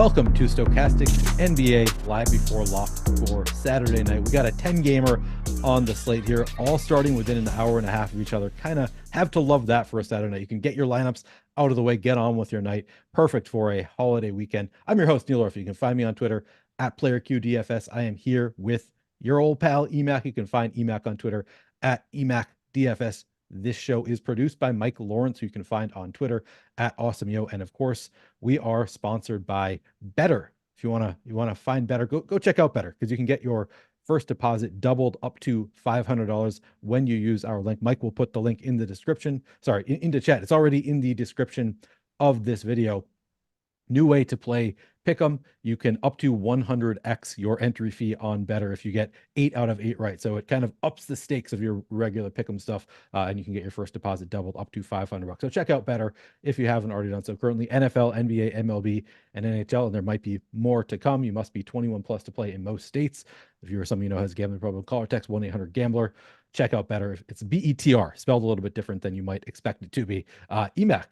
Welcome to Stochastic NBA live before lock for Saturday night. We got a 10-gamer on the slate here, all starting within an hour and a half of each other. Kind of have to love that for a Saturday night. You can get your lineups out of the way, get on with your night. Perfect for a holiday weekend. I'm your host, Neil Orifled. You can find me on Twitter at PlayerQDFS. I am here with your old pal, EMac. You can find EMac on Twitter at EMac DFS. This show is produced by Mike Lawrence, who you can find on Twitter at AwesomeYo. And of course, we are sponsored by Betr. If you wanna find Betr, go check out Betr, because you can get your first deposit doubled up to $500 when you use our link. Mike will put the link in the description. Sorry, into chat. It's already in the description of this video. New way to play Pick'em. You can up to 100x your entry fee on Betr if you get 8 out of 8 right. So it kind of ups the stakes of your regular Pick'em stuff, and you can get your first deposit doubled up to $500. So check out Betr if you haven't already done so. Currently, NFL, NBA, MLB, and NHL, and there might be more to come. You must be 21 plus to play in most states. If you or someone you know has a gambling problem, call or text 1-800-GAMBLER. Check out Betr. It's BETR, spelled a little bit different than you might expect it to be. EMac.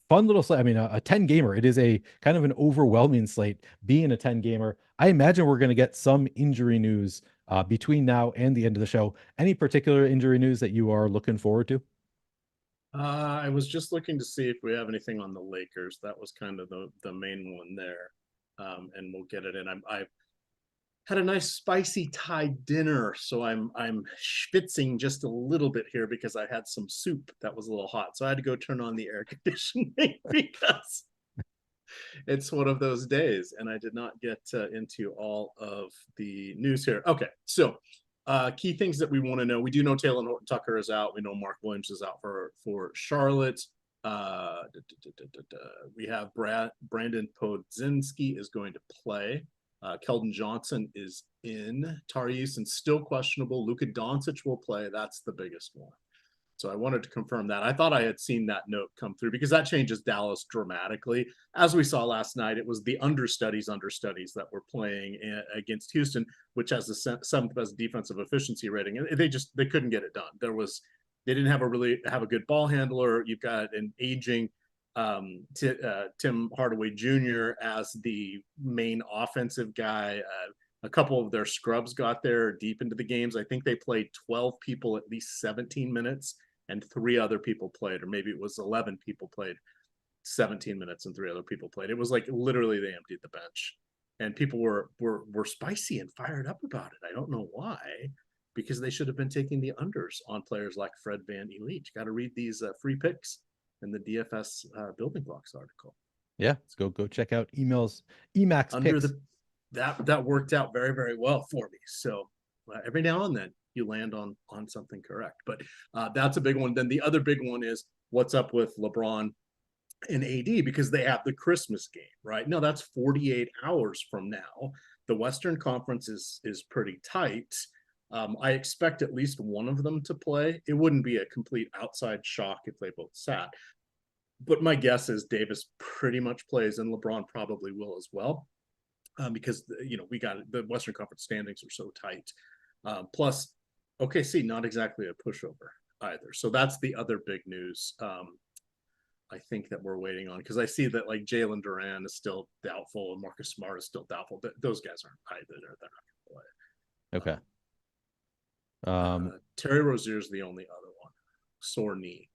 Fun little slate. I mean, a 10 gamer. It is a kind of an overwhelming slate being a 10 gamer. I imagine we're going to get some injury news between now and the end of the show. Any particular injury news that you are looking forward to? I was just looking to see if we have anything on the Lakers. That was kind of the main one there, and we'll get it in. I had a nice spicy Thai dinner, so I'm schwitzing just a little bit here because I had some soup that was a little hot. So I had to go turn on the air conditioning because it's one of those days, and I did not get into all of the news here. Okay, so key things that we want to know. We do know Taylor Tucker is out. We know Mark Williams is out for Charlotte. We have Brandon Podzinski is going to play. Keldon Johnson is in. Tari Eason's still questionable. Luka Doncic will play. That's the biggest one. So I wanted to confirm that. I thought I had seen that note come through because that changes Dallas dramatically. As we saw last night, it was the understudies that were playing against Houston, which has the 7th best defensive efficiency rating. And they couldn't get it done. They didn't have a good ball handler. You've got an aging Tim Hardaway Jr. as the main offensive guy. A couple of their scrubs got there deep into the games. I think they played 12 people at least 17 minutes, and 3 other people played, or maybe it was 11 people played 17 minutes and 3 other people played. It was like literally they emptied the bench, and people were spicy and fired up about it. I don't know why, because they should have been taking the unders on players like Fred VanVleet. Got to read these free picks in the DFS building blocks article. Yeah, let's go check out EMac's under picks. That worked out very, very well for me. So every now and then you land on something correct, but that's a big one. Then the other big one is what's up with LeBron and AD, because they have the Christmas game, right? No, that's 48 hours from now. The Western Conference is pretty tight. I expect at least one of them to play. It wouldn't be a complete outside shock if they both sat. But my guess is Davis pretty much plays, and LeBron probably will as well, because we got the Western Conference standings are so tight. Plus, OKC not exactly a pushover either. So that's the other big news. I think that we're waiting on, because I see that like Jalen Duran is still doubtful and Marcus Smart is still doubtful. Those guys aren't either. They're not going to play. Okay. Terry Rozier is the only other one. Sore knee.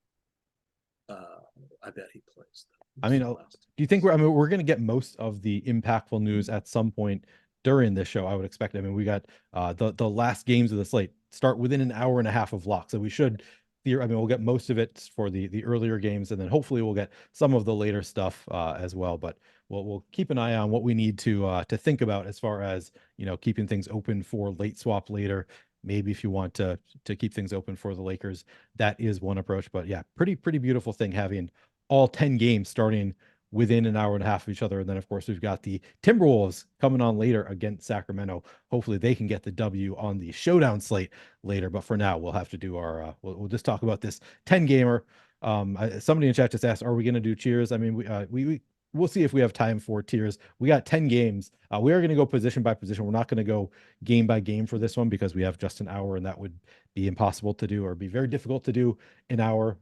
I bet he plays. I mean, do you think we're going to get most of the impactful news at some point during this show? I would expect. I mean, we got the last games of the slate start within an hour and a half of lock, so we should. We'll get most of it for the earlier games, and then hopefully we'll get some of the later stuff as well. But we'll keep an eye on what we need to think about as far as keeping things open for late swap later. Maybe if you want to keep things open for the Lakers, that is one approach. But yeah, pretty beautiful thing having all 10 games starting within an hour and a half of each other. And then of course we've got the Timberwolves coming on later against Sacramento. Hopefully they can get the W on the showdown slate later. But for now, we'll have to do our we'll just talk about this 10 gamer. Somebody in chat just asked, are we going to do cheers? I mean, we'll see if we have time for tiers. We got 10 games. We are going to go position by position. We're not going to go game by game for this one because we have just an hour, and that would be impossible to do, or be very difficult to do in our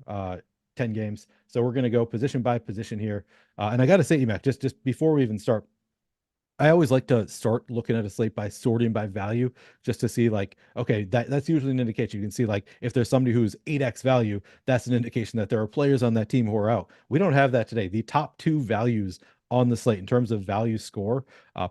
10 games. So we're going to go position by position here. And I got to say, EMac, just before we even start, I always like to start looking at a slate by sorting by value, just to see like, okay, that's usually an indication. You can see like if there's somebody who's 8x value, that's an indication that there are players on that team who are out. We don't have that today. The top two values on the slate in terms of value score,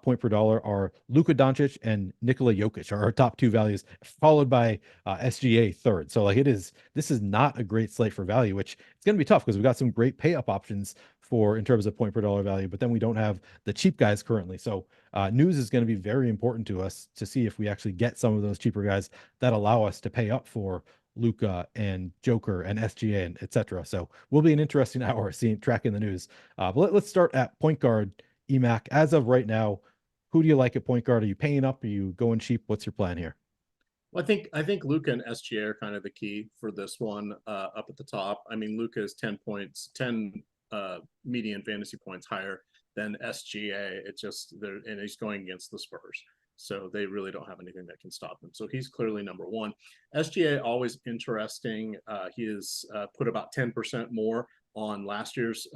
point per dollar, are Luka Doncic and Nikola Jokic are our top two values, followed by SGA third. So like this is not a great slate for value, which it's going to be tough because we've got some great pay up options for in terms of point per dollar value, but then we don't have the cheap guys currently. So news is going to be very important to us to see if we actually get some of those cheaper guys that allow us to pay up for Luca and Joker and SGA and etc. So will be an interesting hour seeing tracking the news. But let's start at point guard. EMac, as of right now, who do you like at point guard? Are you paying up? Are you going cheap? What's your plan here? Well, I think Luca and SGA are kind of the key for this one up at the top. I mean, Luca is 10 points, 10 median fantasy points higher than SGA. It's just there, and he's going against the Spurs. So they really don't have anything that can stop him. So he's clearly number one. SGA, always interesting. He has put about 10% more on last year's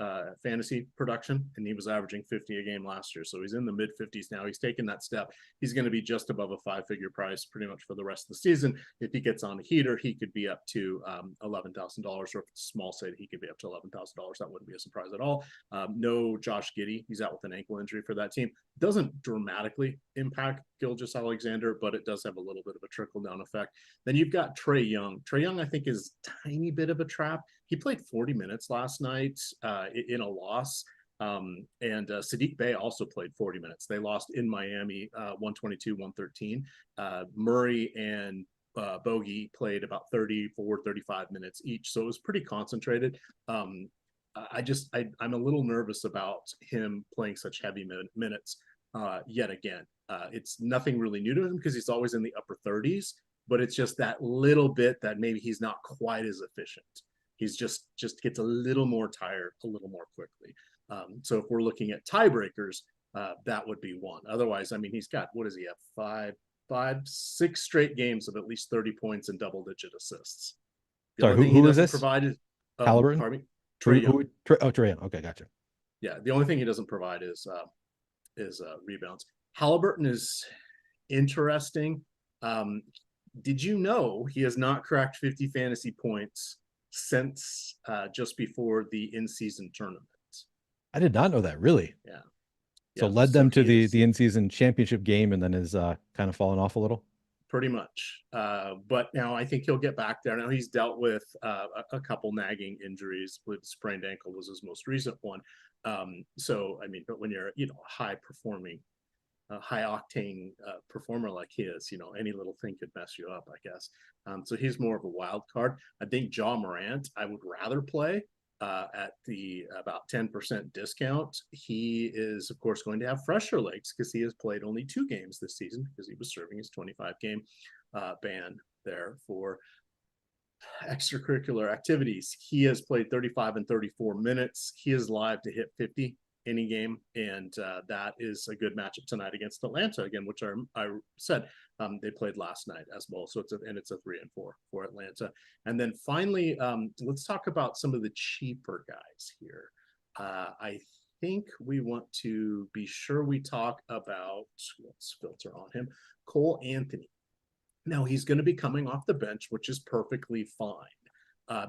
fantasy production, and he was averaging 50 a game last year. So he's in the mid 50s now. He's taken that step. He's going to be just above a five-figure price pretty much for the rest of the season. If he gets on a heater, he could be up to $11,000, or if it's a small side, he could be up to $11,000. That wouldn't be a surprise at all. No Josh Giddey. He's out with an ankle injury for that team. Doesn't dramatically impact Gilgeous-Alexander, but it does have a little bit of a trickle-down effect. Then you've got Trae Young. Trae Young, I think, is a tiny bit of a trap. He played 40 minutes last night in a loss. And Sadiq Bey also played 40 minutes. They lost in Miami 122-113. Murray and Bogey played about 34, 35 minutes each. So it was pretty concentrated. I'm a little nervous about him playing such heavy minutes yet again. It's nothing really new to him because he's always in the upper 30s, but it's just that little bit that maybe he's not quite as efficient. He's just gets a little more tired a little more quickly. So if we're looking at tiebreakers, that would be one. Otherwise, I mean, he's got, what does he have? Six straight games of at least 30 points and double-digit assists. The Sorry, only thing who he is doesn't this? provide is Halliburton? pardon me, Trae Young. Trae Young. Okay, gotcha. Yeah, the only thing he doesn't provide is rebounds. Halliburton is interesting. Did you know he has not cracked 50 fantasy points since just before the in-season tournament? I did not know that, really. Yeah. So Yeah. led So them to he is the in-season championship game and then is kind of fallen off a little. pretty much. But now I think he'll get back there. Now he's dealt with a couple nagging injuries. With sprained ankle was his most recent one. So I mean, but when you're a high performing, high octane performer like he is, any little thing could mess you up, I guess. So he's more of a wild card. I think Ja Morant I would rather play at the about 10% discount. He is, of course, going to have fresher legs because he has played only 2 games this season because he was serving his 25-game ban there for extracurricular activities. He has played 35 and 34 minutes. He is live to hit 50 any game, and that is a good matchup tonight against Atlanta again, which I said they played last night as well. So it's a 3-4 for Atlanta. And then finally, let's talk about some of the cheaper guys here. I think we want to be sure we talk about, let's filter on him, Cole Anthony. Now he's going to be coming off the bench, which is perfectly fine.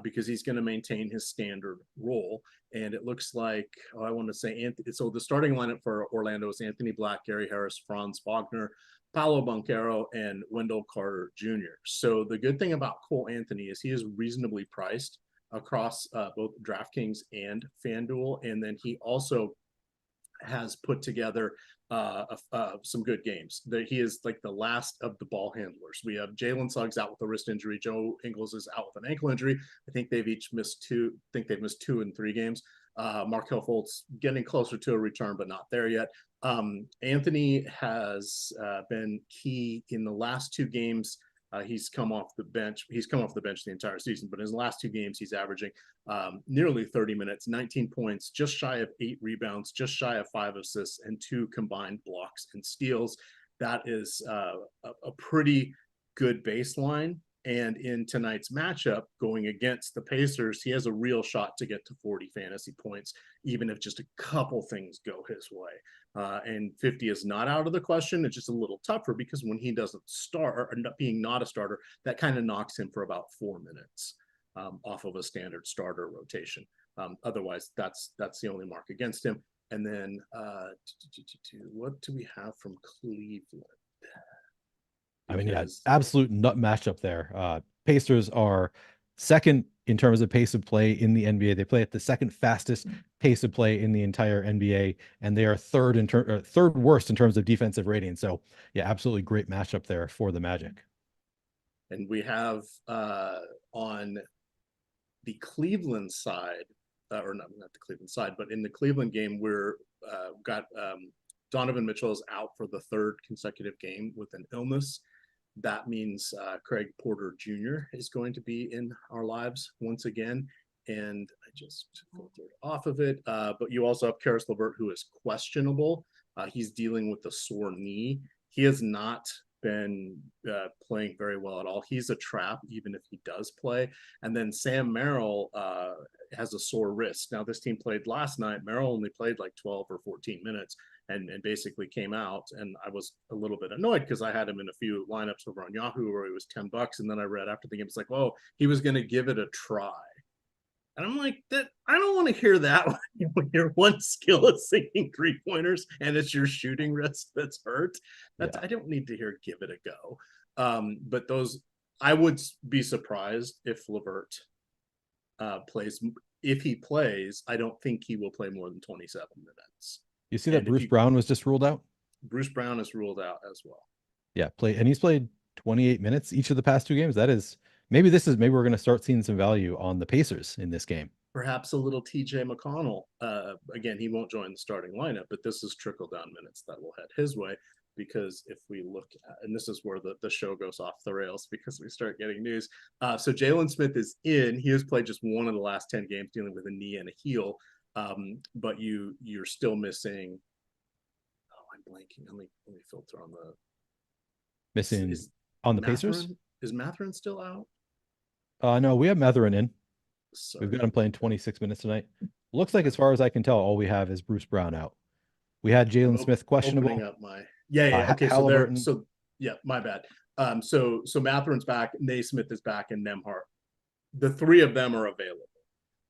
Because he's going to maintain his standard role. And it looks like, I want to say, Anthony. So the starting lineup for Orlando is Anthony Black, Gary Harris, Franz Wagner, Paolo Banchero, and Wendell Carter Jr. So the good thing about Cole Anthony is he is reasonably priced across both DraftKings and FanDuel. And then he also has put together some good games. He is like the last of the ball handlers. We have Jalen Suggs out with a wrist injury. Joe Ingles is out with an ankle injury. I think they've each missed 2. I think they've missed 2 and 3 games. Markelle Fultz getting closer to a return, but not there yet. Anthony has been key in the last 2 games. He's come off the bench. He's come off the bench the entire season, but in his last 2 games, he's averaging nearly 30 minutes, 19 points, just shy of 8 rebounds, just shy of 5 assists, and 2 combined blocks and steals. That is a pretty good baseline And in tonight's matchup, going against the Pacers, he has a real shot to get to 40 fantasy points, even if just a couple things go his way. And 50 is not out of the question. It's just a little tougher because when he doesn't start, or being not a starter, that kind of knocks him for about 4 minutes off of a standard starter rotation. Otherwise, that's the only mark against him. And then what do we have from Cleveland? I mean, yeah, absolute nut matchup there. Pacers are second in terms of pace of play in the NBA. They play at the second fastest pace of play in the entire NBA, and they are third worst in terms of defensive rating. So, yeah, absolutely great matchup there for the Magic. And we have on the Cleveland side, or not the Cleveland side, but in the Cleveland game, we're got Donovan Mitchell is out for the third consecutive game with an illness. That means Craig Porter Jr. is going to be in our lives once again. And I just filtered off of it. But you also have Karis LeVert, who is questionable. He's dealing with a sore knee. He has not been playing very well at all. He's a trap, even if he does play. And then Sam Merrill has a sore wrist. Now, this team played last night. Merrill only played like 12 or 14 minutes. And basically came out, and I was a little bit annoyed because I had him in a few lineups over on Yahoo where he was $10, and then I read after the game, it's like, oh, he was going to give it a try, and I'm like, that I don't want to hear that when your one skill is sinking 3-pointers and it's your shooting wrist that's hurt. I don't need to hear give it a go. But those, I would be surprised if LeVert plays. If he plays, I don't think he will play more than 27 minutes. You see that Bruce Brown was just ruled out? Bruce Brown is ruled out as well. Yeah, and he's played 28 minutes each of the past 2 games. Maybe we're going to start seeing some value on the Pacers in this game. Perhaps a little TJ McConnell. Again, he won't join the starting lineup, but this is trickle down minutes that will head his way. Because if we look at, and this is where the show goes off the rails because we start getting news. So Jalen Smith is in. He has played just one of the last 10 games dealing with a knee and a heel. But you're still missing. Oh, I'm blanking. Let me filter on the missing on the Mathurin? Pacers. Is Mathurin still out? No, we have Mathurin in. Sorry. We've got him playing 26 minutes tonight. Looks like, as far as I can tell, all we have is Bruce Brown out. We had Jalen Smith questionable. Opening up my okay. So my bad. So Mathurin's back, Naismith is back, and Nembhard. The three of them are available.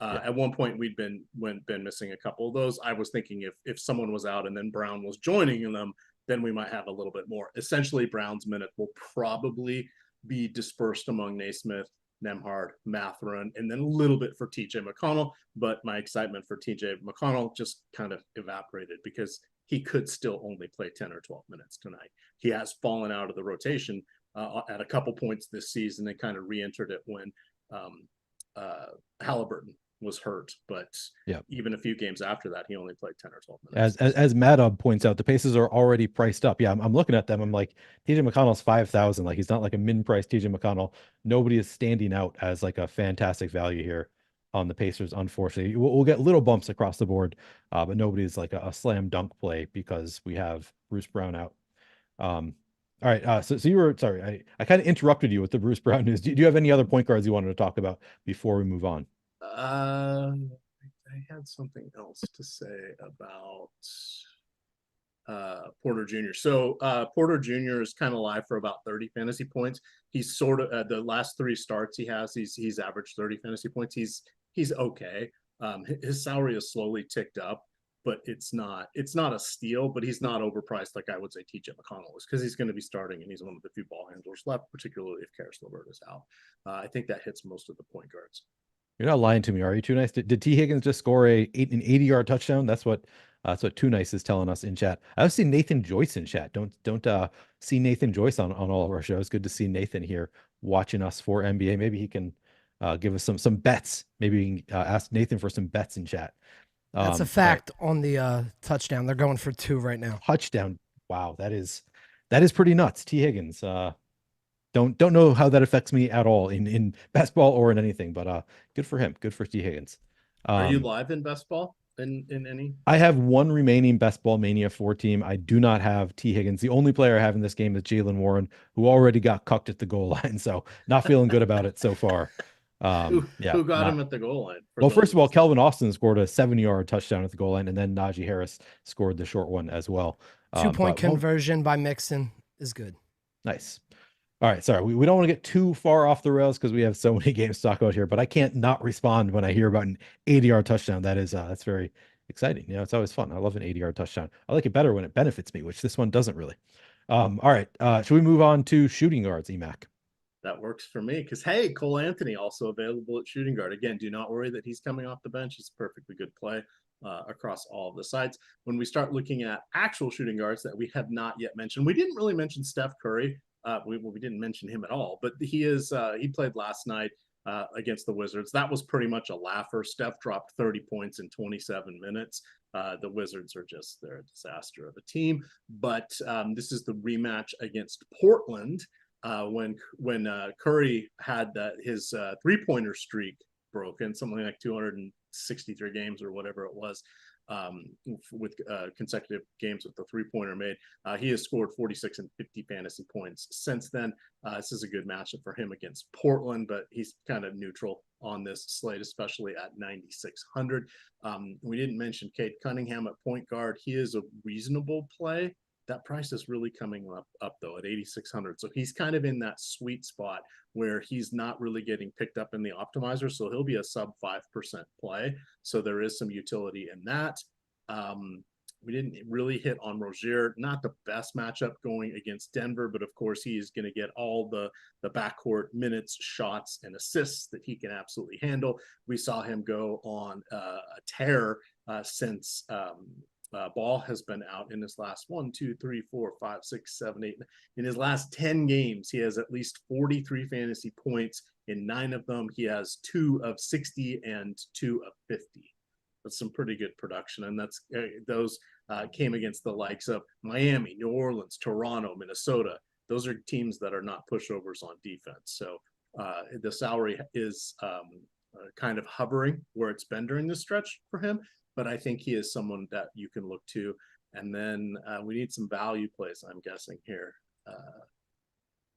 At one point, we'd been missing a couple of those. I was thinking if someone was out and then Brown was joining them, then we might have a little bit more. Essentially, Brown's minute will probably be dispersed among Naismith, Nembhard, Mathurin, and then a little bit for TJ McConnell. But my excitement for TJ McConnell just kind of evaporated because he could still only play 10 or 12 minutes tonight. He has fallen out of the rotation at a couple points this season and kind of re-entered it when Halliburton was hurt, but even a few games after that, he only played 10 or 12 minutes. As Maddob points out, the Pacers are already priced up. Yeah, I'm looking at them. I'm like, TJ McConnell's 5,000. Like, he's not like a min-price TJ McConnell. Nobody is standing out as like a fantastic value here on the Pacers. Unfortunately, we'll get little bumps across the board, but nobody's like a slam dunk play because we have Bruce Brown out. All right. So you were sorry. I kind of interrupted you with the Bruce Brown news. Do you have any other point guards you wanted to talk about before we move on? I had something else to say about Porter Jr. So Porter Jr. is kind of live for about 30 fantasy points. He's sort of the last 3 starts he has, he's averaged 30 fantasy points. He's okay. His salary is slowly ticked up, but it's not a steal, but he's not overpriced like I would say TJ McConnell is, because he's going to be starting and he's one of the few ball handlers left, particularly if Karis LeVert is out. I think that hits most of the point guards. You're not lying to me, are you? Too Nice. Did T Higgins just score an 80-yard touchdown? That's what Too Nice is telling us in chat. I also see Nathan Joyce in chat. Don't see Nathan Joyce on all of our shows. Good to see Nathan here watching us for NBA. Maybe he can give us some bets. Maybe we can ask Nathan for some bets in chat. That's a fact on the touchdown. They're going for 2 right now. Touchdown. Wow, that is pretty nuts. T Higgins. Don't know how that affects me at all in basketball or in anything, but good for him. Good for T Higgins. Are you live in best ball? in any? I have one remaining Best Ball Mania 4 team. I do not have T. Higgins. The only player I have in this game is Jalen Warren, who already got cucked at the goal line. So not feeling good about it so far. Who got him at the goal line? Well, first of all, Kelvin Austin scored a 7-yard touchdown at the goal line, and then Najee Harris scored the short one as well. 2-point conversion by Mixon is good. Nice. All right, sorry, we don't want to get too far off the rails because we have so many games to talk about here, but I can't not respond when I hear about an 80-yard touchdown. That's very exciting. It's always fun. I love an 80-yard touchdown. I like it better when it benefits me, which this one doesn't really. All right, should we move on to shooting guards, EMac? That works for me because, hey, Cole Anthony also available at shooting guard. Again, do not worry that he's coming off the bench. He's a perfectly good play across all of the sides. When we start looking at actual shooting guards that we have not yet mentioned, we didn't really mention Steph Curry. We didn't mention him at all, but he played last night against the Wizards. That was pretty much a laugher. Steph dropped 30 points in 27 minutes. The Wizards they're a disaster of a team, but this is the rematch against Portland. When Curry had his 3-pointer streak broken, something like 263 games or whatever it was, with consecutive games with the 3-pointer made, he has scored 46 and 50 fantasy points since then. This is a good matchup for him against Portland, but he's kind of neutral on this slate, especially at 9,600. We didn't mention Cade Cunningham at point guard. He is a reasonable play. That price is really coming up though at 8,600. So he's kind of in that sweet spot where he's not really getting picked up in the optimizer. So he'll be a sub 5% play. So there is some utility in that. We didn't really hit on Rozier, not the best matchup going against Denver, but of course he is going to get all the backcourt minutes, shots, and assists that he can absolutely handle. We saw him go on a tear since Ball has been out in his last 1, 2, 3, 4, 5, 6, 7, 8. In his last 10 games, he has at least 43 fantasy points. In 9 of them, he has 2 of 60 and 2 of 50. That's some pretty good production, and those came against the likes of Miami, New Orleans, Toronto, Minnesota. Those are teams that are not pushovers on defense. So the salary is kind of hovering where it's been during this stretch for him. But I think he is someone that you can look to. And then we need some value plays, I'm guessing, here.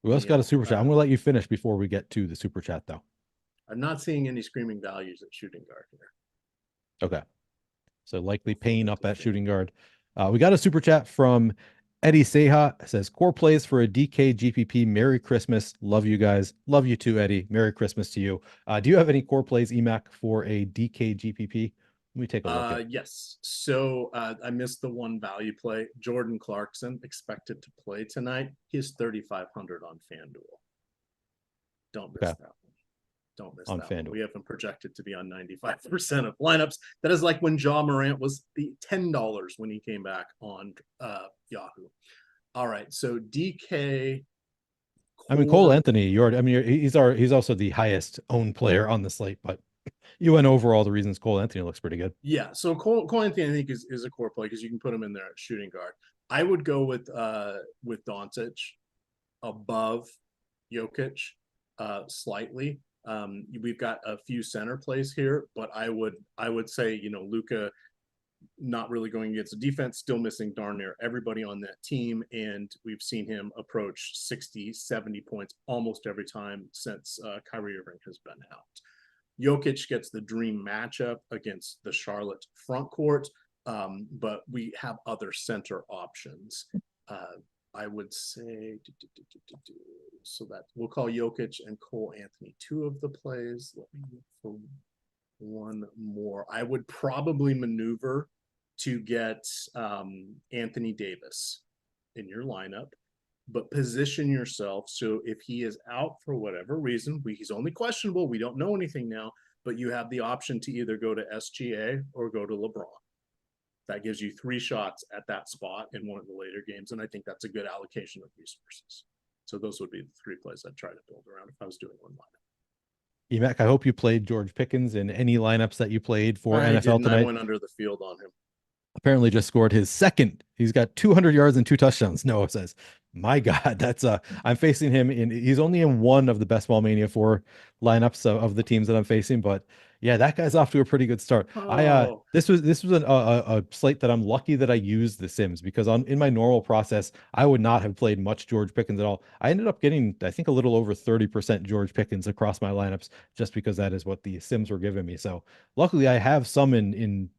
We also got a super chat. I'm going to let you finish before we get to the super chat, though. I'm not seeing any screaming values at shooting guard here. Okay. So likely paying up at shooting guard. We got a super chat from Eddie Seha. It says, core plays for a DK GPP. Merry Christmas. Love you guys. Love you too, Eddie. Merry Christmas to you. Do you have any core plays, EMac, for a DK GPP? Let me take a look. Yes. So I missed the one value play. Jordan Clarkson expected to play tonight. He's 3,500 on FanDuel. Don't miss that one. Don't miss on that FanDuel. One. We have him projected to be on 95% of lineups. That is like when Ja Morant was the $10 when he came back on Yahoo. All right. So DK. Cole Anthony. He's also the highest owned player on the slate, but you went over all the reasons Cole Anthony looks pretty good. Yeah, so Cole Anthony I think is a core play because you can put him in there at shooting guard. I would go with Doncic above Jokic slightly. We've got a few center plays here, but I would say Luka not really going against the defense, still missing darn near everybody on that team, and we've seen him approach 60, 70 points almost every time since Kyrie Irving has been out. Jokic gets the dream matchup against the Charlotte front court, but we have other center options. I would say, so that we'll call Jokic and Cole Anthony 2 of the plays. Let me look for one more. I would probably maneuver to get Anthony Davis in your lineup, but position yourself so if he is out for whatever reason, he's only questionable, we don't know anything now, but you have the option to either go to SGA or go to LeBron. That gives you 3 shots at that spot in one of the later games, and I think that's a good allocation of resources. So those would be the 3 plays I'd try to build around if I was doing one lineup. EMac, I hope you played George Pickens in any lineups that you played for NFL tonight. I went under the field on him. apparently just scored his second. He's got 200 yards and 2 touchdowns. Noah says, my God, that's I'm facing him he's only in one of the Best Ball Mania 4 lineups of the teams that I'm facing, but yeah, that guy's off to a pretty good start. Oh, This was a slate that I'm lucky that I used the Sims, because in my normal process, I would not have played much George Pickens at all. I ended up getting, I think, a little over 30% George Pickens across my lineups, just because that is what the Sims were giving me. So luckily I have some in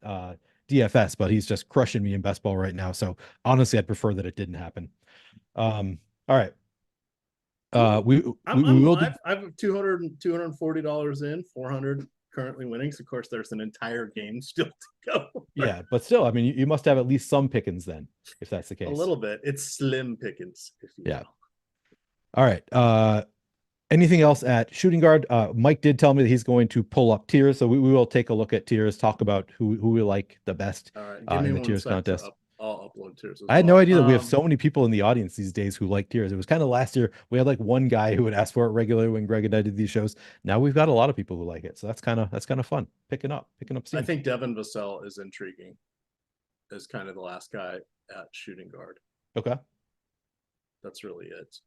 DFS, but he's just crushing me in best ball right now. So honestly, I'd prefer that it didn't happen. All right. I'm will do. live. I have $240 in, 400 currently winning. So of course, there's an entire game still to go. Yeah, but still, I mean, you must have at least some Pickens then, if that's the case. A little bit. It's slim pickings, if you Yeah. will. All right. Anything else at shooting guard? Mike did tell me that he's going to pull up tiers, so we will take a look at tiers, talk about who we like the best All right, give me in the one tiers sec contest. I'll upload tiers as I had well. no idea that we have so many people in the audience these days who like tiers. It was kind of last year we had like one guy who would ask for it regularly when Greg and I did these shows. Now we've got a lot of people who like it, so that's kind of fun. Picking up steam. I think Devin Vassell is intriguing as kind of the last guy at shooting guard. Okay. That's really it.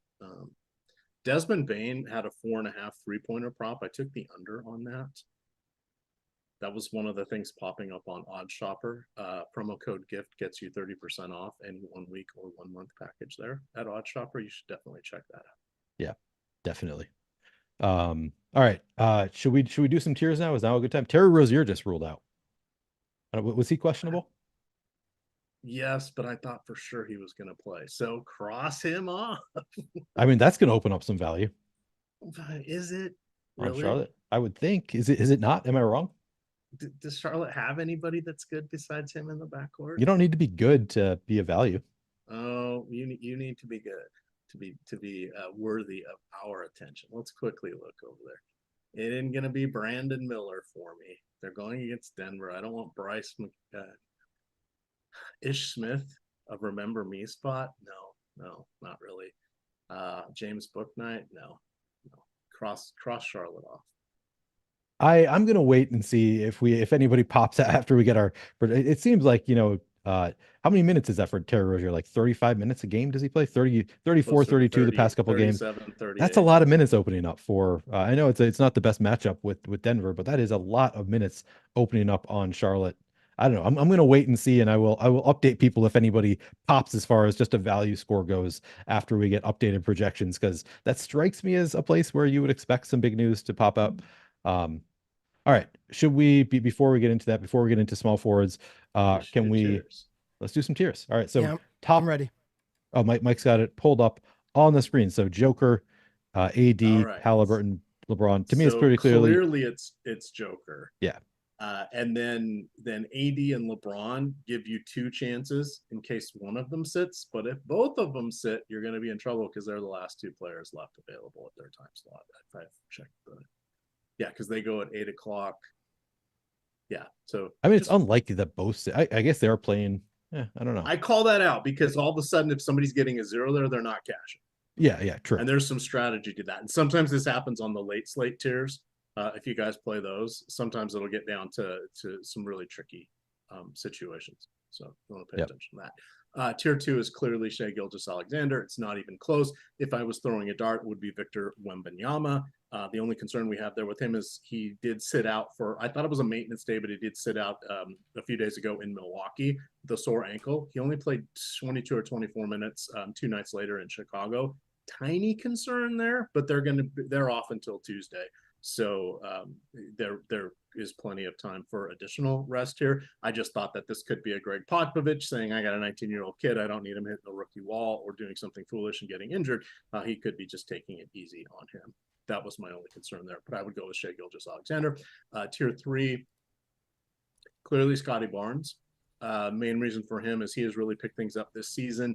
Desmond Bain had a 4.5 3-pointer prop. I took the under on that. That was one of the things popping up on Odd Shopper. Promo code GIFT gets you 30% off any 1 week or 1 month package there at Odd Shopper. You should definitely check that out. Yeah, definitely. All right. Should we do some tiers now? Is now a good time? Terry Rozier just ruled out. Was he questionable? Yes, but I thought for sure he was going to play. So cross him off. I mean, that's going to open up some value. Is it On really? Charlotte? I would think. Is it not? Am I wrong? Does Charlotte have anybody that's good besides him in the backcourt? You don't need to be good to be a value. Oh, you need to be good to be worthy of our attention. Let's quickly look over there. It ain't gonna be Brandon Miller for me. They're going against Denver. I don't want Bryce Ish Smith of Remember Me spot. No, not really. James Booknight. No. Cross Charlotte off. I'm gonna wait and see if anybody pops out after we get our. It seems like, how many minutes is that for Terry Rozier? Like 35 minutes a game? Does he play 30, 34, 32 the past couple games? 38. That's a lot of minutes opening up for. I know it's not the best matchup with Denver, but that is a lot of minutes opening up on Charlotte. I don't know. I'm gonna wait and see, and I will update people if anybody pops as far as just a value score goes after we get updated projections, because that strikes me as a place where you would expect some big news to pop up. All right. Should we before we get into that, before we get into small forwards, let's do some tiers. All right. So yeah, top. I'm ready. Oh, Mike's got it pulled up on the screen. So Joker, AD, right. Halliburton, LeBron. To me, it's pretty clearly it's Joker. Yeah. And then AD and LeBron give you 2 chances in case one of them sits. But if both of them sit, you're going to be in trouble because they're the last 2 players left available at their time slot. I've checked because they go at 8 o'clock. Yeah. So I mean, it's unlikely that both sit. I guess they are playing. I don't know. I call that out because all of a sudden, if somebody's getting a 0 there, they're not cashing. Yeah, true. And there's some strategy to that. And sometimes this happens on the late slate tiers. If you guys play those, sometimes it'll get down to some really tricky situations. So you want to pay attention to that. Tier 2 is clearly Shai Gilgeous-Alexander. It's not even close. If I was throwing a dart, it would be Victor Wembanyama. The only concern we have there with him is he did sit out I thought it was a maintenance day, but he did sit out a few days ago in Milwaukee with a sore ankle. He only played 22 or 24 minutes 2 nights later in Chicago. Tiny concern there, but they're off until Tuesday. So there is plenty of time for additional rest here. I just thought that this could be a Greg Popovich saying, I got a 19-year-old kid. I don't need him hitting a rookie wall or doing something foolish and getting injured. He could be just taking it easy on him. That was my only concern there. But I would go with Shai Gilgeous-Alexander. Tier 3, clearly Scotty Barnes. Main reason for him is he has really picked things up this season.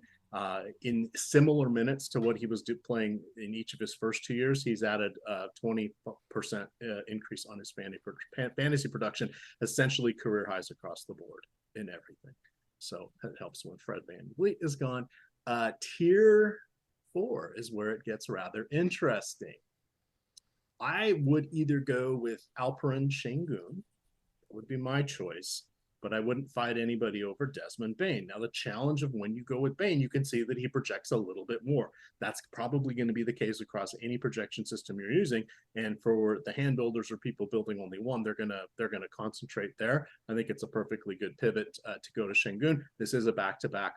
In similar minutes to what he was playing in each of his first 2 years, he's added 20% increase on his fantasy production, essentially career highs across the board in everything. So that helps when Fred VanVleet is gone. Tier 4 is where it gets rather interesting. I would either go with Alperen Şengün, that would be my choice, but I wouldn't fight anybody over Desmond Bane. Now, the challenge of when you go with Bane, you can see that he projects a little bit more. That's probably going to be the case across any projection system you're using. And for the hand builders or people building only one, they're gonna concentrate there. I think it's a perfectly good pivot to go to Şengün. This is a back-to-back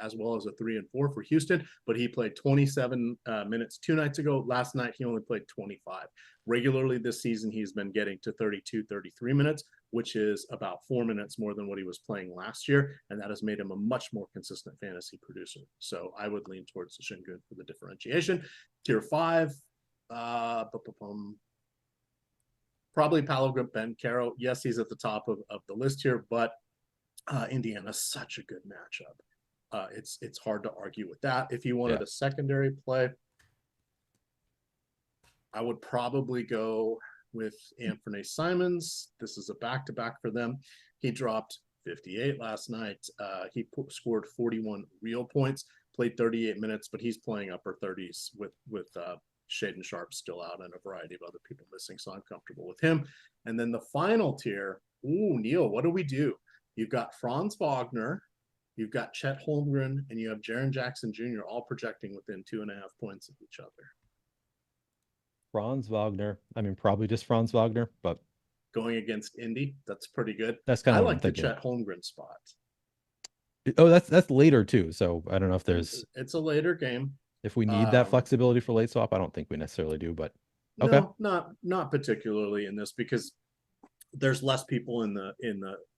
as well as a 3 and 4 for Houston, but he played 27 minutes 2 nights ago. Last night, he only played 25. Regularly this season, he's been getting to 32, 33 minutes, which is about 4 minutes more than what he was playing last year. And that has made him a much more consistent fantasy producer. So I would lean towards Şengün for the differentiation. Tier 5, probably Paolo Banchero. Yes, he's at the top of the list here, but Indiana's such a good matchup. It's hard to argue with that. If you wanted a secondary play, I would probably go with Anthony Simons. This is a back-to-back for them. He dropped 58 last night. He scored 41 real points, played 38 minutes, but he's playing upper 30s with Shaden Sharp still out and a variety of other people missing, so I'm comfortable with him. And then the final tier, Neil, what do we do? You've got Franz Wagner, you've got Chet Holmgren, and you have Jaren Jackson Jr. all projecting within 2.5 points of each other. Franz Wagner. I mean, probably just Franz Wagner, but going against Indy, that's pretty good. That's kind of I like the Chet Holmgren spot. Oh, that's later too. So I don't know if there's. It's a later game. If we need that flexibility for late swap, I don't think we necessarily do. But okay, no, not particularly in this because there's less people in the.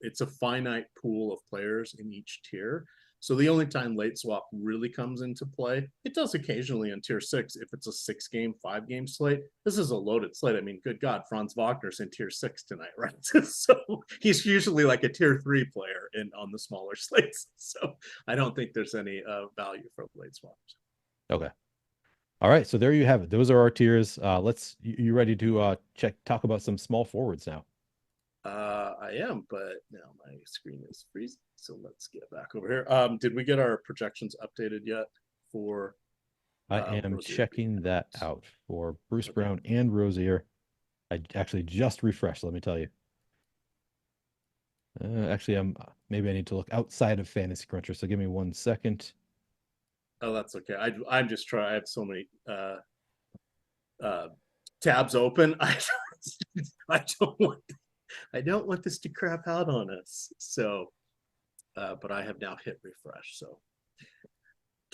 It's a finite pool of players in each tier. So the only time late swap really comes into play, it does occasionally in tier 6 if it's a 6-game, 5-game slate. This is a loaded slate. I mean, good God, Franz Wagner's in tier 6 tonight, right? So he's usually like a tier 3 player on the smaller slates. So I don't think there's any value for late swaps. Okay. All right. So there you have it. Those are our tiers. You ready to talk about some small forwards now? I am, but now my screen is freezing. So let's get back over here. Did we get our projections updated yet for? I am checking that out for Bruce Brown and Rozier. I actually just refreshed. Let me tell you. Actually, maybe I need to look outside of Fantasy Cruncher. So give me 1 second. Oh, that's okay. I'm just trying. I have so many tabs open. I don't want this to crap out on us. So, but I have now hit refresh. So,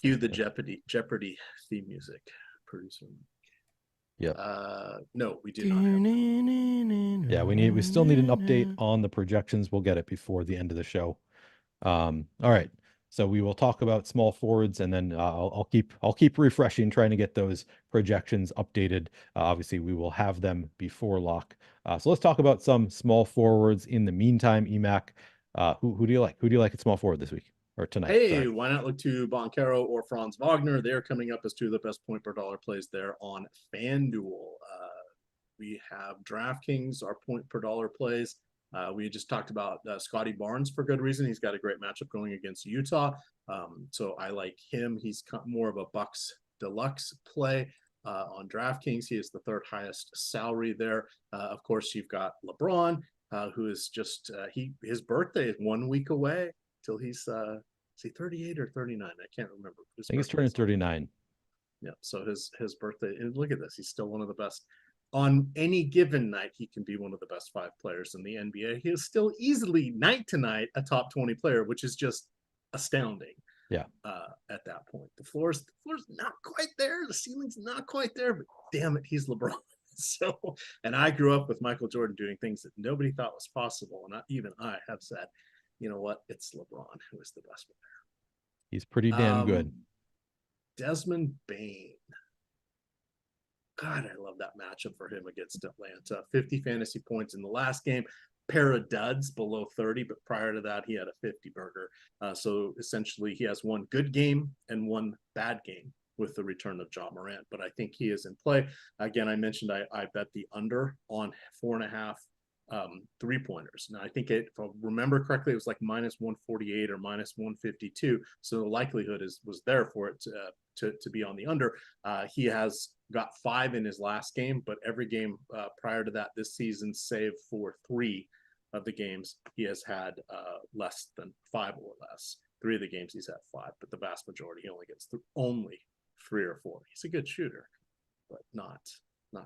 cue the Jeopardy theme music, producer. Yeah. No, we do not. Yeah, we still need an update on the projections. We'll get it before the end of the show. All right. So we will talk about small forwards, and then I'll keep refreshing, trying to get those projections updated. Obviously, we will have them before lock. So let's talk about some small forwards in the meantime. EMac, who do you like? Who do you like at small forward this week or tonight? Hey, why not look to Banchero or Franz Wagner? They're coming up as 2 of the best point per dollar plays there on FanDuel. We have DraftKings, our point per dollar plays. We just talked about Scotty Barnes for good reason. He's got a great matchup going against Utah. So I like him. He's more of a Bucks deluxe play on DraftKings. He is the 3rd highest salary there. Of course, you've got LeBron, who is just his birthday is 1 week away till he's is he 38 or 39? I can't remember. I think he's turning 39. Yeah. So his birthday. And look at this. He's still one of the best. On any given night, he can be one of the best 5 players in the NBA. He is still easily night to night a top 20 player, which is just astounding. Yeah. At that point, the floor's not quite there. The ceiling's not quite there, but damn it, he's LeBron. So, and I grew up with Michael Jordan doing things that nobody thought was possible, and even I have said, you know what, it's LeBron who is the best player. He's pretty damn good. Desmond Bane. God, I love that matchup for him against Atlanta. 50 fantasy points in the last game, pair of duds below 30, but prior to that, he had a 50 burger. So essentially, he has 1 good game and 1 bad game with the return of Ja Morant. But I think he is in play. Again, I mentioned I bet the under on 4.5 3-pointers. Now, I think if I remember correctly, it was like -148 or -152. So the likelihood was there for it to be on the under. He has got 5 in his last game, but every game prior to that this season, save for 3, of the games he has had less than 5 or less. 3 of the games he's had 5, but the vast majority he only gets only 3 or 4. He's a good shooter, but not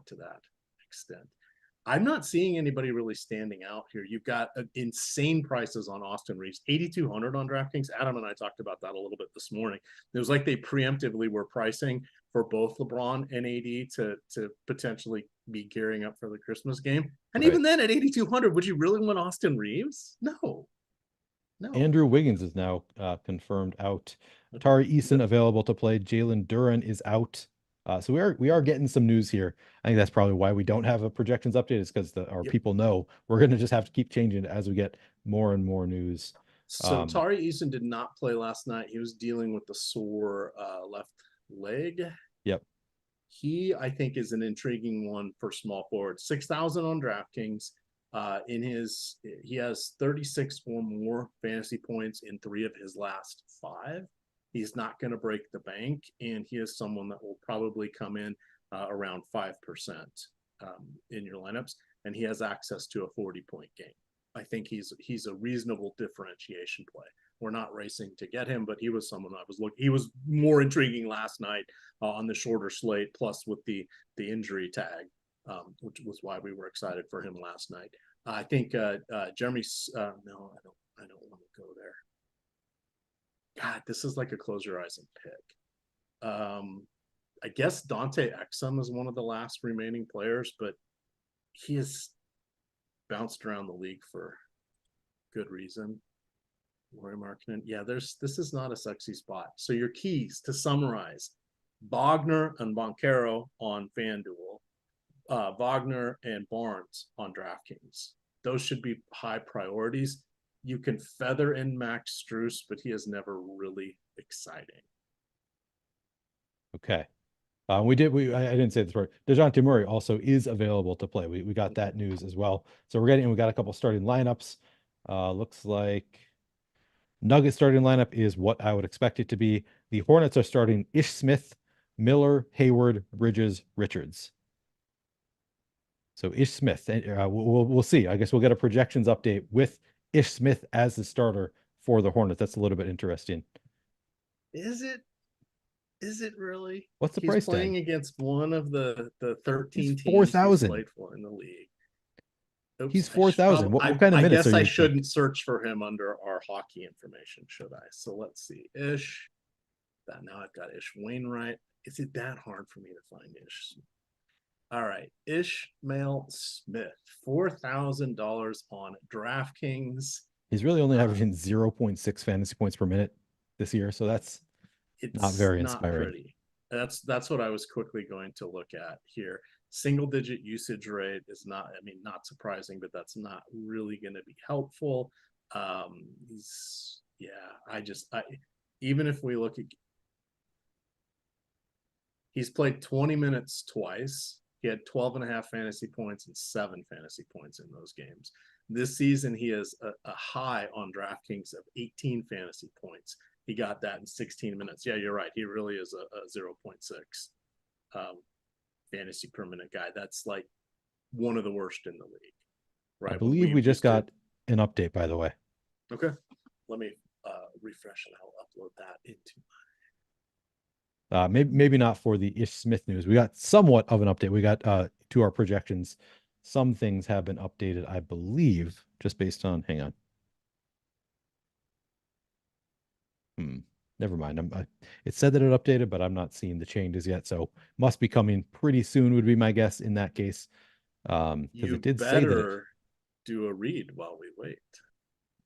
to that extent. I'm not seeing anybody really standing out here. You've got insane prices on Austin Reeves, 8,200 on DraftKings. Adam and I talked about that a little bit this morning. It was like they preemptively were pricing for both LeBron and AD to potentially be gearing up for the Christmas game. And even then, at 8,200, would you really want Austin Reeves? No. Andrew Wiggins is now confirmed out. Tari Eason available to play. Jalen Duren is out. So we are getting some news here. I think that's probably why we don't have a projections update, is because our people know we're going to just have to keep changing it as we get more and more news. So Tari Eason did not play last night. He was dealing with the sore left leg. Yep. He, I think, is an intriguing one for small forward. 6,000 on DraftKings. He has 36 or more fantasy points in 3 of his last 5. He's not going to break the bank, and he is someone that will probably come in around 5% in your lineups, and he has access to a 40-point game. I think he's a reasonable differentiation play. We're not racing to get him, but he was someone I was looking. He was more intriguing last night on the shorter slate, plus with the injury tag, which was why we were excited for him last night. I think Jeremy. No, I don't want to go there. God, this is like a close your eyes and pick. I guess Dante Exum is one of the last remaining players, but he has bounced around the league for good reason. Laurie Markkinen. Yeah, this is not a sexy spot. So your keys, to summarize: Wagner and Banchero on FanDuel, Wagner and Barnes on DraftKings. Those should be high priorities. You can feather in Max Strus, but he is never really exciting. Okay. I didn't say this word. DeJounte Murray also is available to play. We got that news as well. So we got a couple starting lineups. Looks like Nuggets starting lineup is what I would expect it to be. The Hornets are starting Ish Smith, Miller, Hayward, Bridges, Richards. So Ish Smith, we'll see. I guess we'll get a projections update with Ish Smith as the starter for the Hornets. That's a little bit interesting. Is it really? What's the He's price playing tag? against one of the 13 teams 4,000 he's played for in the league. Oops, he's 4,000. What kind of minutes? I guess I shouldn't search for him under our hockey information, should I? So let's see. Ish. Now I've got Ish Wainwright. Is it that hard for me to find Ish? All right, Ishmael Smith, $4,000 on DraftKings. He's really only averaging 0.6 fantasy points per minute this year, so that's not very inspiring. Pretty. That's what I was quickly going to look at here. Single digit usage rate is not surprising, but that's not really going to be helpful. Even if we look at, he's played 20 minutes twice. He had 12.5 fantasy points and 7 fantasy points in those games. This season, he has a high on DraftKings of 18 fantasy points. He got that in 16 minutes. Yeah, you're right. He really is a 0.6 fantasy per minute guy. That's like one of the worst in the league. Right. I believe we just got an update, by the way. Okay. Let me refresh and I'll upload that into maybe not for the Ish Smith news. We got somewhat of an update. We got to our projections. Some things have been updated, I believe, just based on. Hang on. Never mind. It said that it updated, but I'm not seeing the changes yet. So must be coming pretty soon, would be my guess in that case. Because it did say that. Do a read while we wait.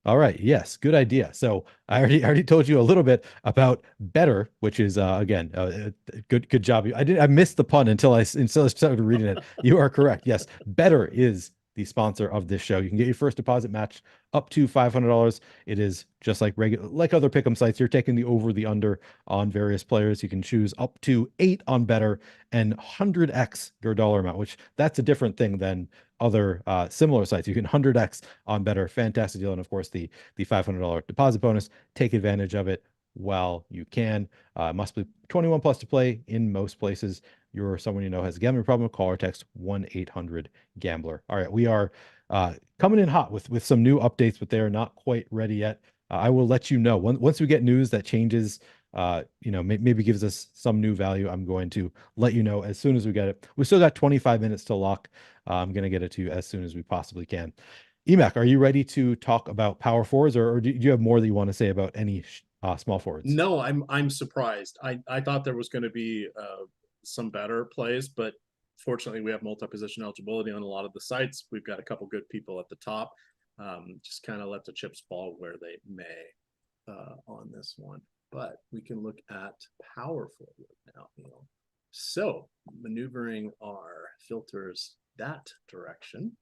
All right. Yes. Good idea. So I already told you a little bit about Betr, which is again good job. I missed the pun until I started reading it. You are correct. Yes, Betr is the sponsor of this show. You can get your first deposit match up to $500. It is just like other pick'em sites. You're taking the over, the under on various players. You can choose up to 8 on Betr and 100x your dollar amount, which that's a different thing than other similar sites. You can 100x on Betr. Fantastic deal. And of course, the $500 deposit bonus. Take advantage of it while you can. Must be 21 plus to play in most places. You're someone you know has a gambling problem, call or text 1-800-GAMBLER. All right, we are coming in hot with some new updates, but they are not quite ready yet. I will let you know once we get news that changes, maybe gives us some new value. I'm going to let you know as soon as we get it. We still got 25 minutes to lock. I'm going to get it to you as soon as we possibly can. EMac, are you ready to talk about power forwards, or do you have more that you want to say about any small forwards? No, I'm surprised. I thought there was going to be some better plays, but fortunately we have multi-position eligibility on a lot of the sites. We've got a couple good people at the top. Just kind of let the chips fall where they may on this one. But we can look at power forward now, Neil. So maneuvering our filters that direction.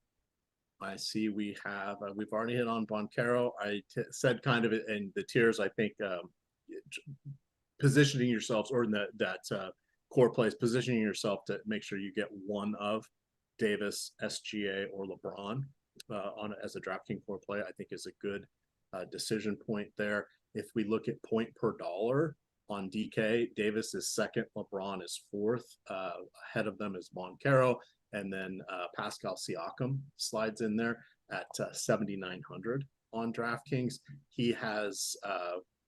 I see we have, we've already hit on Boncaro. I said kind of in the tiers, I think positioning yourselves, or in that core place, positioning yourself to make sure you get one of Davis, SGA, or LeBron on as a DraftKings core play, I think is a good decision point there. If we look at point per dollar on DK, Davis is second, LeBron is fourth. Ahead of them is Boncaro. And then Pascal Siakam slides in there at 7,900 on DraftKings. He has,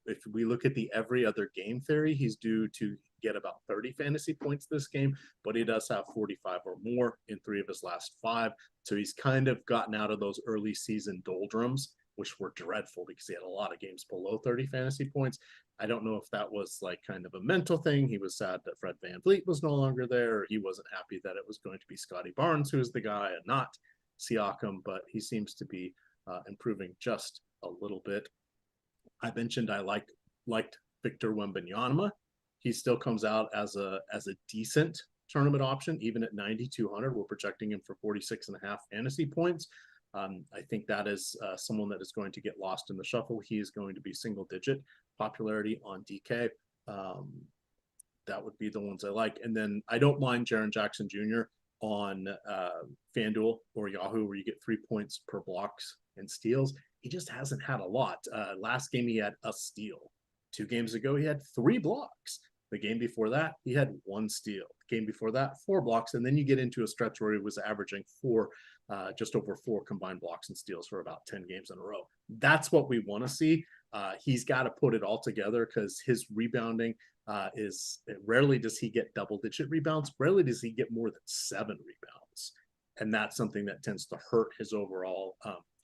if we look at the every other game theory, he's due to get about 30 fantasy points this game, but he does have 45 or more in 3 of his last 5. So he's kind of gotten out of those early season doldrums, which were dreadful because he had a lot of games below 30 fantasy points. I don't know if that was like kind of a mental thing. He was sad that Fred VanVleet was no longer there. Or he wasn't happy that it was going to be Scotty Barnes who is the guy and not Siakam, but he seems to be improving just a little bit. I mentioned I liked Victor Wembanyama. He still comes out as a decent tournament option, even at 9,200. We're projecting him for 46.5 fantasy points. I think that is someone that is going to get lost in the shuffle. He is going to be single digit popularity on DK. That would be the ones I like. And then I don't mind Jaren Jackson Jr. on FanDuel or Yahoo, where you get 3 points per blocks and steals. He just hasn't had a lot. Last game, he had a steal. 2 games ago, he had 3 blocks. The game before that, he had 1 steal. The game before that, 4 blocks. And then you get into a stretch where he was averaging just over 4 combined blocks and steals for about 10 games in a row. That's what we want to see. He's got to put it all together because his rebounding is rarely does he get double-digit rebounds. Rarely does he get more than 7 rebounds. And that's something that tends to hurt his overall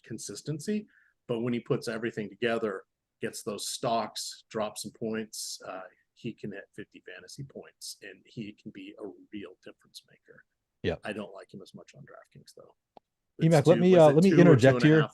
consistency. But when he puts everything together, gets those stocks, drops some points, he can hit 50 fantasy points, and he can be a real difference maker. Yeah, I don't like him as much on DraftKings though. EMac, let me interject here.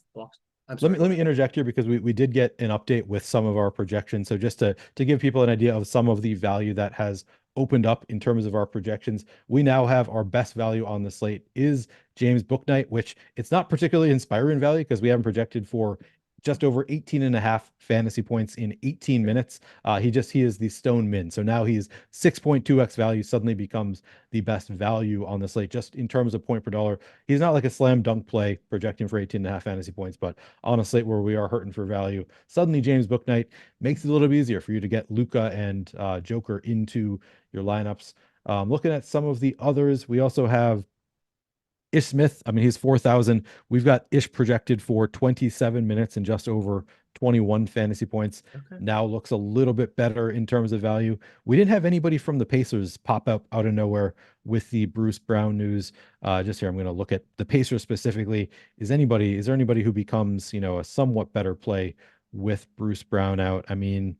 Let me interject here because we did get an update with some of our projections. So just to give people an idea of some of the value that has opened up in terms of our projections, we now have our best value on the slate is James Bouknight, which it's not particularly inspiring value because we haven't projected for just over 18.5 fantasy points in 18 minutes. He is the stone min. So now he's 6.2x value, suddenly becomes the best value on the slate, just in terms of point per dollar. He's not like a slam dunk play projecting for 18.5 fantasy points, but on a slate where we are hurting for value, suddenly James Bouknight makes it a little bit easier for you to get Luka and Joker into your lineups. Looking at some of the others, we also have Ish Smith. I mean, he's 4,000. We've got Ish projected for 27 minutes and just over 21 fantasy points. Okay. Now looks a little bit better in terms of value. We didn't have anybody from the Pacers pop up out of nowhere with the Bruce Brown news. Just here, I'm going to look at the Pacers specifically. Is there anybody who becomes, a somewhat better play with Bruce Brown out? I mean,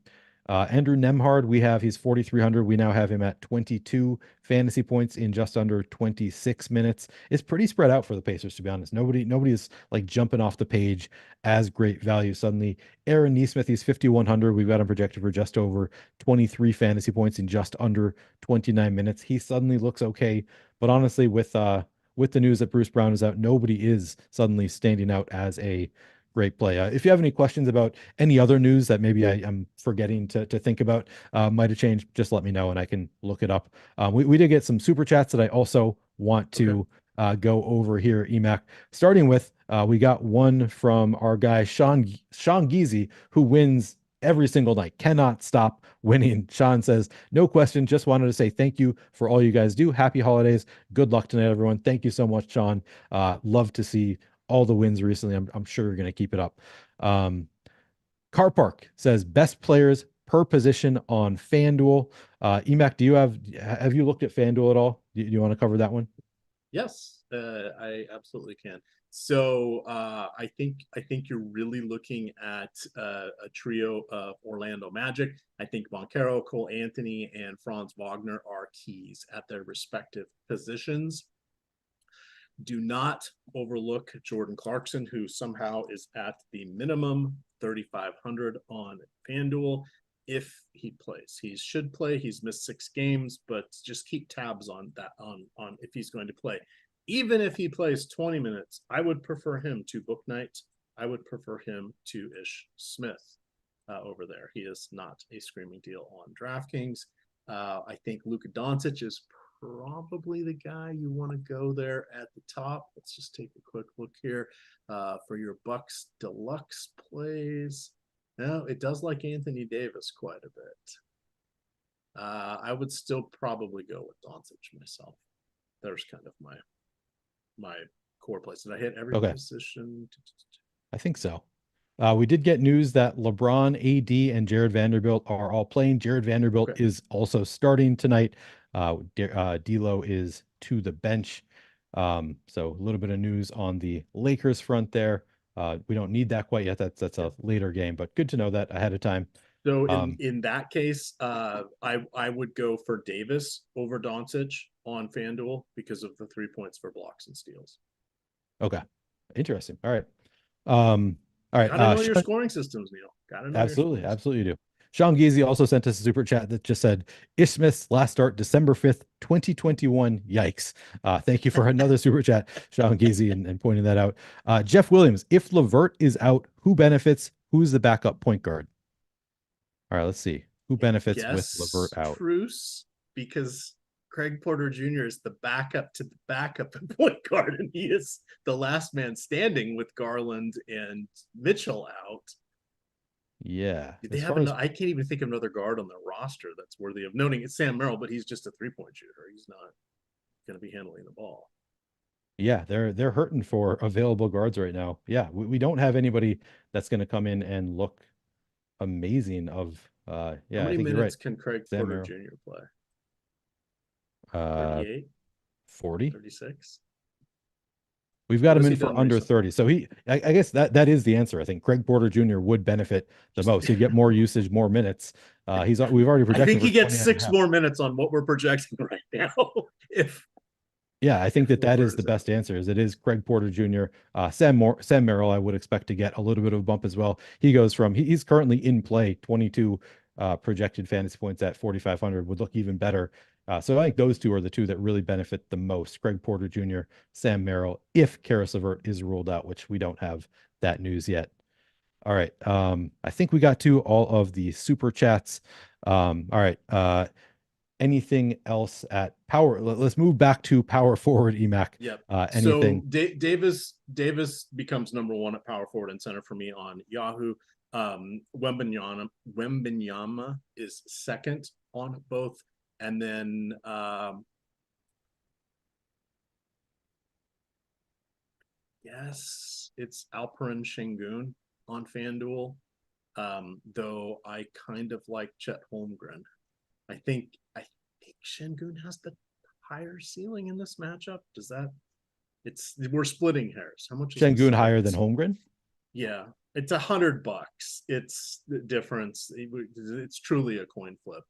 Andrew Nembhard, he's 4,300. We now have him at 22 fantasy points in just under 26 minutes. It's pretty spread out for the Pacers, to be honest. Nobody is like jumping off the page as great value suddenly. Aaron Nesmith, he's 5,100. We've got him projected for just over 23 fantasy points in just under 29 minutes. He suddenly looks okay, but honestly, with the news that Bruce Brown is out, nobody is suddenly standing out as a great play. If you have any questions about any other news that maybe I'm forgetting to think about, might have changed, just let me know and I can look it up. We did get some super chats that I also want to go over here, EMac. Starting with, we got one from our guy, Sean Geezy, who wins every single night, cannot stop winning. Sean says, no question, just wanted to say thank you for all you guys do. Happy holidays. Good luck tonight, everyone. Thank you so much, Sean. Love to see all the wins recently. I'm sure you're going to keep it up. Car Park says best players per position on FanDuel. EMac, have you looked at FanDuel at all? Do you want to cover that one? Yes, I absolutely can. So I think you're really looking at a trio of Orlando Magic. I think Moncaro, Cole Anthony, and Franz Wagner are keys at their respective positions. Do not overlook Jordan Clarkson, who somehow is at the minimum 3,500 on FanDuel. If he plays, he should play. He's missed 6 games, but just keep tabs on that on if he's going to play. Even if he plays 20 minutes, I would prefer him to Bouknight. I would prefer him to Ish Smith over there. He is not a screaming deal on DraftKings. I think Luka Doncic is probably the guy you want to go there at the top. Let's just take a quick look here for your Bucks deluxe plays. No, it does like Anthony Davis quite a bit. I would still probably go with Doncic myself. There's kind of my core place. Did I hit every position? I think so. We did get news that LeBron, AD, and Jared Vanderbilt are all playing. Jared Vanderbilt is also starting tonight. D'Lo is to the bench. So a little bit of news on the Lakers front there. We don't need that quite yet. That's a later game, but good to know that ahead of time. So in that case, I would go for Davis over Doncic on FanDuel because of the 3 points for blocks and steals. Okay, interesting. All right. All right. Gotta know your scoring systems, Neil. Gotta know. Absolutely do. Sean Geezy also sent us a super chat that just said, Ish Smith's last start December 5th, 2021. Yikes. Thank you for another super chat, Sean Geezy, and pointing that out. Jeff Williams, if LeVert is out, who benefits? Who's the backup point guard? All right, let's see. Who benefits with LeVert out? Truce, because Craig Porter Jr. is the backup to the backup at point guard, and he is the last man standing with Garland and Mitchell out. Yeah. I can't even think of another guard on the roster that's worthy of noting. It's Sam Merrill, but he's just a 3-point shooter. He's not going to be handling the ball. Yeah, they're hurting for available guards right now. Yeah, we don't have anybody that's going to come in and look amazing of How many minutes can Craig Porter Jr. play? 38? 40? 36? We've got him in for under 30. So I guess that is the answer. I think Craig Porter Jr. would benefit the most. He'd get more usage, more minutes. We've already projected. I think he gets 6 more minutes on what we're projecting right now. I think that is the best answer. It is Craig Porter Jr. Sam Merrill, I would expect to get a little bit of a bump as well. He goes from he's currently in play 22 projected fantasy points at 4,500 would look even better. So I think those two are the two that really benefit the most. Craig Porter Jr., Sam Merrill, if Karis LeVert is ruled out, which we don't have that news yet. All right. I think we got to all of the super chats. All right. Anything else at power? Let's move back to power forward, EMac. Yep. Anything? So Davis becomes number 1 at power forward and center for me on Yahoo. Wembanyama is second on both. And then yes, it's Alperen Şengün on FanDuel. Though I kind of like Chet Holmgren. I think Şengün has the higher ceiling in this matchup. We're splitting hairs. How much is Şengün higher than Holmgren? Yeah. It's $100. It's the difference. It's truly a coin flip.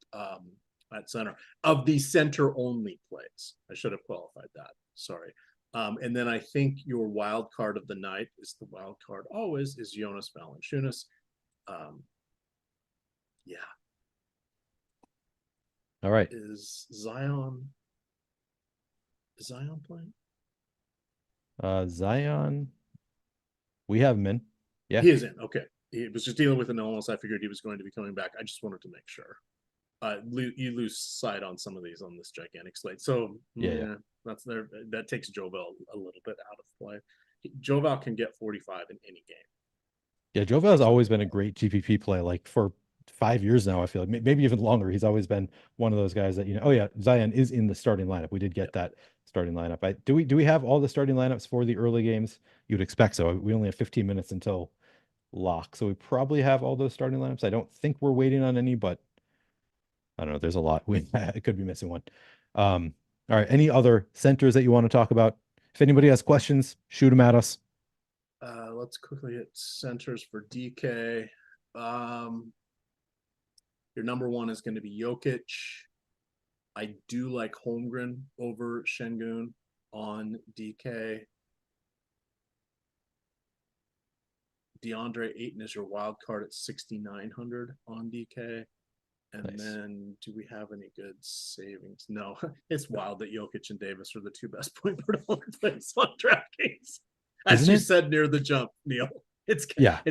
At center of the center only plays. I should have qualified that. Sorry. And then I think your wild card of the night is the wild card always is Jonas Valanciunas. Yeah. All right. Is Zion playing? Zion. We have him in. Yeah. He is in. Okay. He was just dealing with an illness. I figured he was going to be coming back. I just wanted to make sure. You lose sight on some of these on this gigantic slate. So that's there. That takes Jovel a little bit out of play. Jovel can get 45 in any game. Yeah, Jovel has always been a great GPP play. Like for 5 years now, I feel like maybe even longer. He's always been one of those guys that Zion is in the starting lineup. We did get that starting lineup. Do we have all the starting lineups for the early games? You'd expect so. We only have 15 minutes until lock, so we probably have all those starting lineups. I don't think we're waiting on any, but I don't know. There's a lot. It could be missing one. All right. Any other centers that you want to talk about? If anybody has questions, shoot them at us. Let's quickly hit centers for DK. Your number one is going to be Jokic. I do like Holmgren over Şengün on DK. DeAndre Ayton is your wild card at 6,900 on DK. And nice. Then do we have any good savings? No, it's wild that Jokic and Davis are the two best point per dollar plays on DraftKings. As you said near the jump, Neil. It's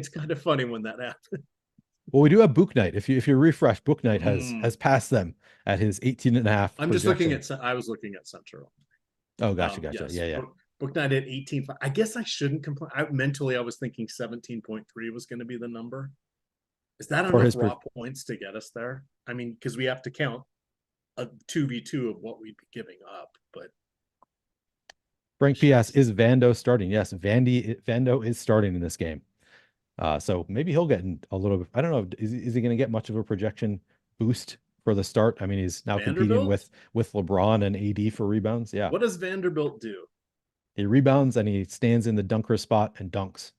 kind of funny when that happens. Well, we do have Book Night. If you refresh, Book Night has passed them at his 18.5. I'm just looking at. I was looking at Central. Oh, gotcha. Yes, yeah. Book Night at 18. I guess I shouldn't complain. Mentally, I was thinking 17.3 was going to be the number. Is that enough raw points to get us there? I mean, because we have to count a 2v2 of what we'd be giving up. But Frank P.S. is Vando starting? Yes, Vando is starting in this game. So maybe he'll get a little bit. I don't know. Is he going to get much of a projection boost for the start? I mean, he's now competing with LeBron and AD for rebounds. Yeah. What does Vanderbilt do? He rebounds and he stands in the dunker spot and dunks.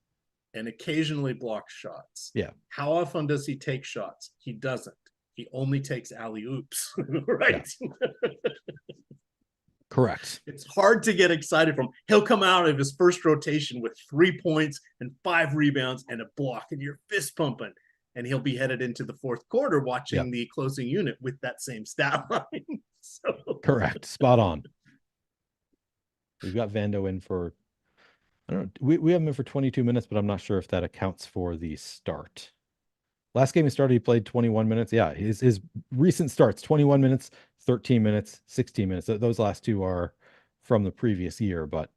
And occasionally blocks shots. Yeah. How often does he take shots? He doesn't. He only takes alley-oops, right? Yeah. Correct. It's hard to get excited from. He'll come out of his first rotation with 3 points and 5 rebounds and a block, and you're fist pumping. And he'll be headed into the fourth quarter watching the closing unit with that same stat line. Correct. Spot on. We've got Vando in for, I don't know, we have him in for 22 minutes, but I'm not sure if that accounts for the start. Last game he started, he played 21 minutes. Yeah, his recent starts, 21 minutes, 13 minutes, 16 minutes. Those last two are from the previous year, but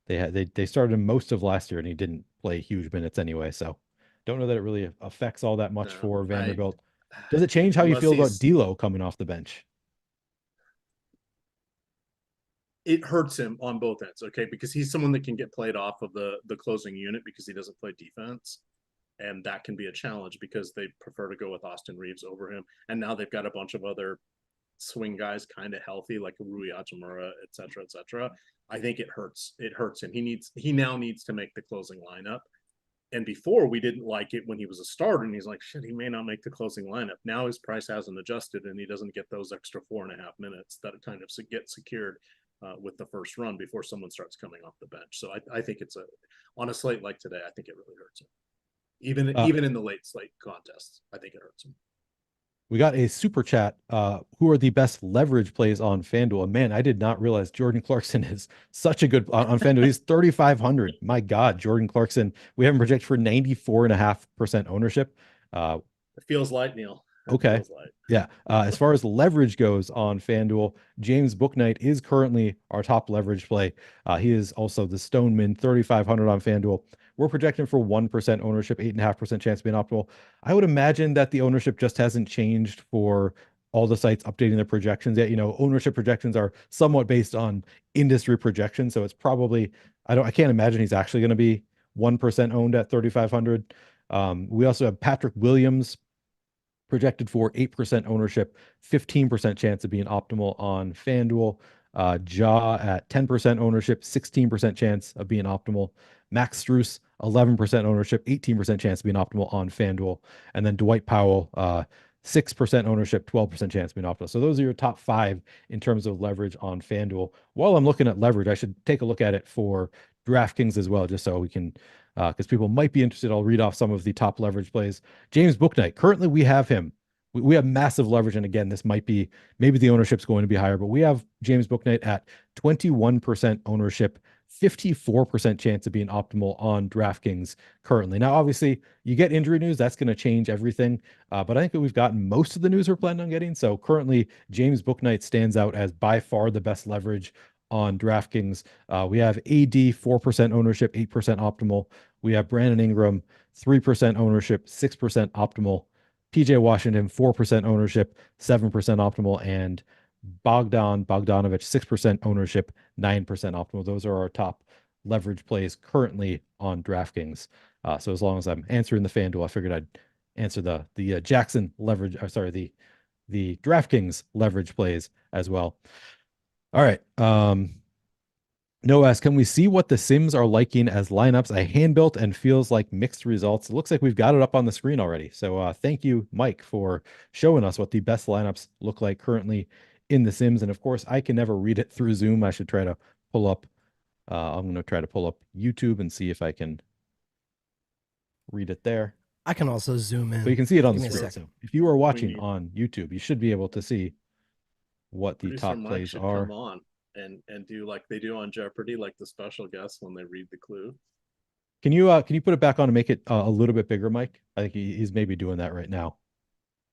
they started him most of last year, and he didn't play huge minutes anyway. So don't know that it really affects all that much for Vanderbilt. Does it change how you feel about D'Lo coming off the bench? It hurts him on both ends, okay? Because he's someone that can get played off of the closing unit because he doesn't play defense. And that can be a challenge because they prefer to go with Austin Reeves over him. And now they've got a bunch of other swing guys kind of healthy, like Rui Hachimura, et cetera, et cetera. I think it hurts. It hurts him. He now needs to make the closing lineup. And before, we didn't like it when he was a starter, and he's like, shit, he may not make the closing lineup. Now his price hasn't adjusted, and he doesn't get those extra 4.5 minutes that kind of get secured with the first run before someone starts coming off the bench. So I think it's on a slate like today, I think it really hurts him. Even in the late slate contests, I think it hurts him. We got a super chat. Who are the best leverage plays on FanDuel? And man, I did not realize Jordan Clarkson is such a good on FanDuel. He's 3,500. My God, Jordan Clarkson. We have him projected for 94.5% ownership. It feels light, Neil. Okay. Yeah. As far as leverage goes on FanDuel, James Bouknight is currently our top leverage play. He is also the Stoneman, 3,500 on FanDuel. We're projecting for 1% ownership, 8.5% chance of being optimal. I would imagine that the ownership just hasn't changed for all the sites updating their projections yet. Ownership projections are somewhat based on industry projections. So it's probably, I can't imagine he's actually going to be 1% owned at 3,500. We also have Patrick Williams projected for 8% ownership, 15% chance of being optimal on FanDuel. Ja at 10% ownership, 16% chance of being optimal. Max Strus, 11% ownership, 18% chance of being optimal on FanDuel. And then Dwight Powell, 6% ownership, 12% chance of being optimal. So those are your top 5 in terms of leverage on FanDuel. While I'm looking at leverage, I should take a look at it for DraftKings as well, just so we can, because people might be interested. I'll read off some of the top leverage plays. James Bouknight, currently we have him. We have massive leverage. And again, this might be, maybe the ownership's going to be higher, but we have James Bouknight at 21% ownership, 54% chance of being optimal on DraftKings currently. Now, obviously, you get injury news, that's going to change everything. But I think that we've gotten most of the news we're planning on getting. So currently, James Bouknight stands out as by far the best leverage on DraftKings. We have AD, 4% ownership, 8% optimal. We have Brandon Ingram, 3% ownership, 6% optimal. PJ Washington, 4% ownership, 7% optimal. And Bogdanovich, 6% ownership, 9% optimal. Those are our top leverage plays currently on DraftKings. So as long as I'm answering the FanDuel, I figured I'd answer the Jackson leverage. The DraftKings leverage plays as well. All right. Noah, can we see what the Sims are liking as lineups? I hand built and feels like mixed results. It looks like we've got it up on the screen already. So thank you, Mike, for showing us what the best lineups look like currently in the Sims. And of course, I can never read it through Zoom. I should try to pull up. I'm going to try to pull up YouTube and see if I can read it there. I can also zoom in. So you can see it on the screen. So if you are watching on YouTube, you should be able to see what the top plays are. Come on and do like they do on Jeopardy, like the special guests when they read the clue. Can you put it back on and make it a little bit bigger, Mike? I think he's maybe doing that right now.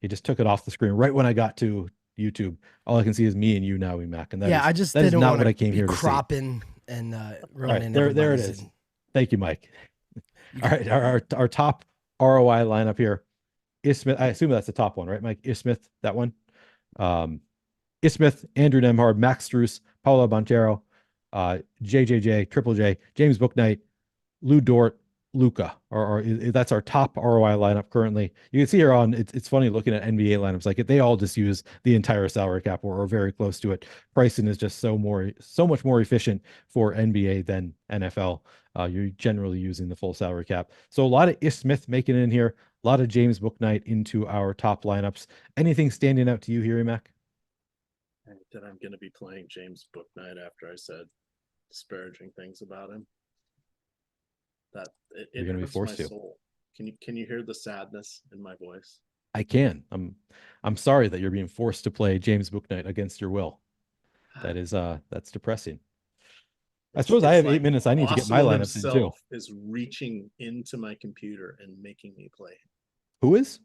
He just took it off the screen right when I got to YouTube. All I can see is me and you now, EMac, and I just that didn't is not want what I came here to see. Cropping and ruining. Right, there it is. Thank you, Mike. All right, our top ROI lineup here. Ismith, I assume that's the top one, right, Mike? Ismith, that one. Ismith, Andrew Nemhard, Max Struess, Paulo Banchero, JJJ, Triple J, James Bouknight, Lou Dort, Luca, or that's our top ROI lineup currently. You can see here on it's funny looking at NBA lineups, like they all just use the entire salary cap or very close to it. Pricing is just so much more efficient for NBA than NFL. You're generally using the full salary cap. So a lot of Ismith making it in here, a lot of James Bouknight into our top lineups. Anything standing out to you here, EMac? That I'm going to be playing James Bouknight after I said disparaging things about him. That it going to be forced to. Soul. Can you hear the sadness in my voice? I can. I'm sorry that you're being forced to play James Bouknight against your will. That is that's depressing. I suppose I have 8 minutes. I need to get my lineups in too. Is reaching into my computer and making me play. Who is?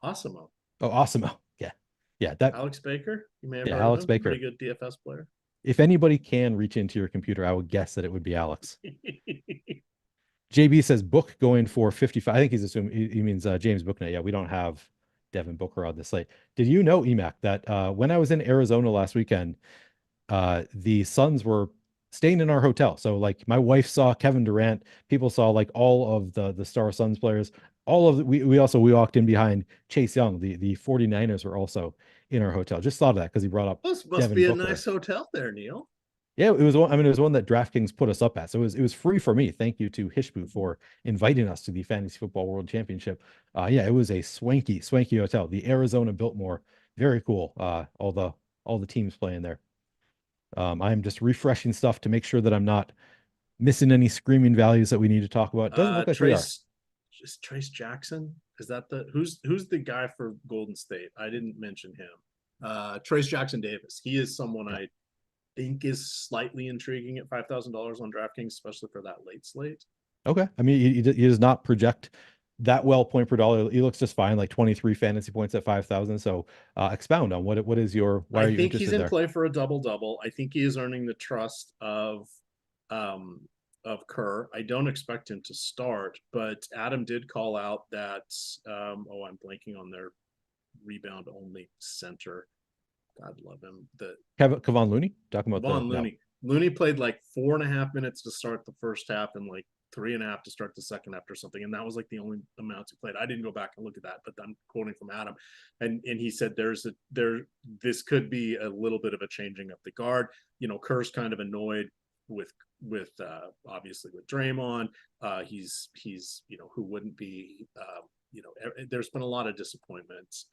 Osimo. Oh, Osimo. Yeah. That Alex Baker. You may have heard Alex of him. Baker. Pretty good DFS player. If anybody can reach into your computer, I would guess that it would be Alex. JB says Book going for 55. I think he's assuming he means James Bouknight. Yeah, we don't have Devin Booker on the slate. Did you know, EMac, that when I was in Arizona last weekend, the Suns were staying in our hotel. So like my wife saw Kevin Durant, people saw like all of the star Suns players. We walked in behind Chase Young. The 49ers were also in our hotel. Just thought of that because he brought up. This must be a nice hotel there, Neil. Yeah, it was one. I mean, it was one that DraftKings put us up at, so it was free for me. Thank you to Hishbu for inviting us to the Fantasy Football World Championship. Yeah, it was a swanky hotel. The Arizona Biltmore, very cool. All the teams playing there. I'm just refreshing stuff to make sure that I'm not missing any screaming values that we need to talk about. It doesn't look like we are. Just Trace Jackson. Is that who's the guy for Golden State? I didn't mention him. Trace Jackson Davis. He is someone I think is slightly intriguing at $5,000 on DraftKings, especially for that late slate. Okay. I mean, he does not project that well point per dollar. He looks just fine, like 23 fantasy points at 5,000. So expound on what is your, why are you interested there? I think he's in play for a double-double. I think he is earning the trust of Kerr. I don't expect him to start, but Adam did call out that, I'm blanking on their rebound only center. God love him. Kevon Looney? Talking about Kevon Looney. No. Looney played like 4.5 minutes to start the first half and like 3.5 to start the second half or something. And that was like the only amounts he played. I didn't go back and look at that, but I'm quoting from Adam. And he said this could be a little bit of a changing of the guard. You know, Kerr's kind of annoyed with obviously with Draymond. He's who wouldn't be, there's been a lot of disappointments.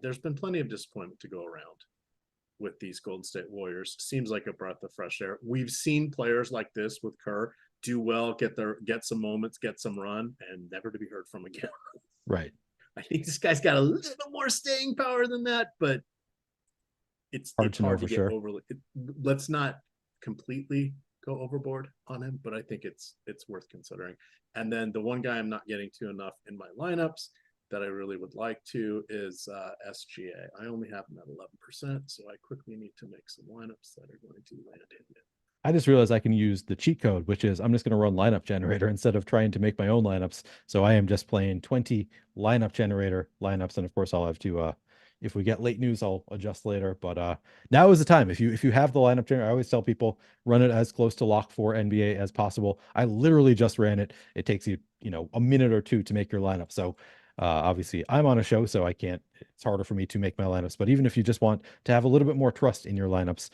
There's been plenty of disappointment to go around with these Golden State Warriors. Seems like a breath of fresh air. We've seen players like this with Kerr do well, get some moments, get some run, and never to be heard from again. Right. I think this guy's got a little bit more staying power than that, but it's hard to get overly. Let's not completely go overboard on him, but I think it's worth considering. And then the one guy I'm not getting to enough in my lineups that I really would like to is SGA. I only have him at 11%, so I quickly need to make some lineups that are going to land in it. I just realized I can use the cheat code, which is I'm just going to run lineup generator instead of trying to make my own lineups. So I am just playing 20 lineup generator lineups, and of course I'll have to If we get late news, I'll adjust later. But now is the time. If you have the lineup generator, I always tell people run it as close to lock for NBA as possible. I literally just ran it. It takes you a minute or two to make your lineup. So obviously I'm on a show, so I can't. It's harder for me to make my lineups. But even if you just want to have a little bit more trust in your lineups,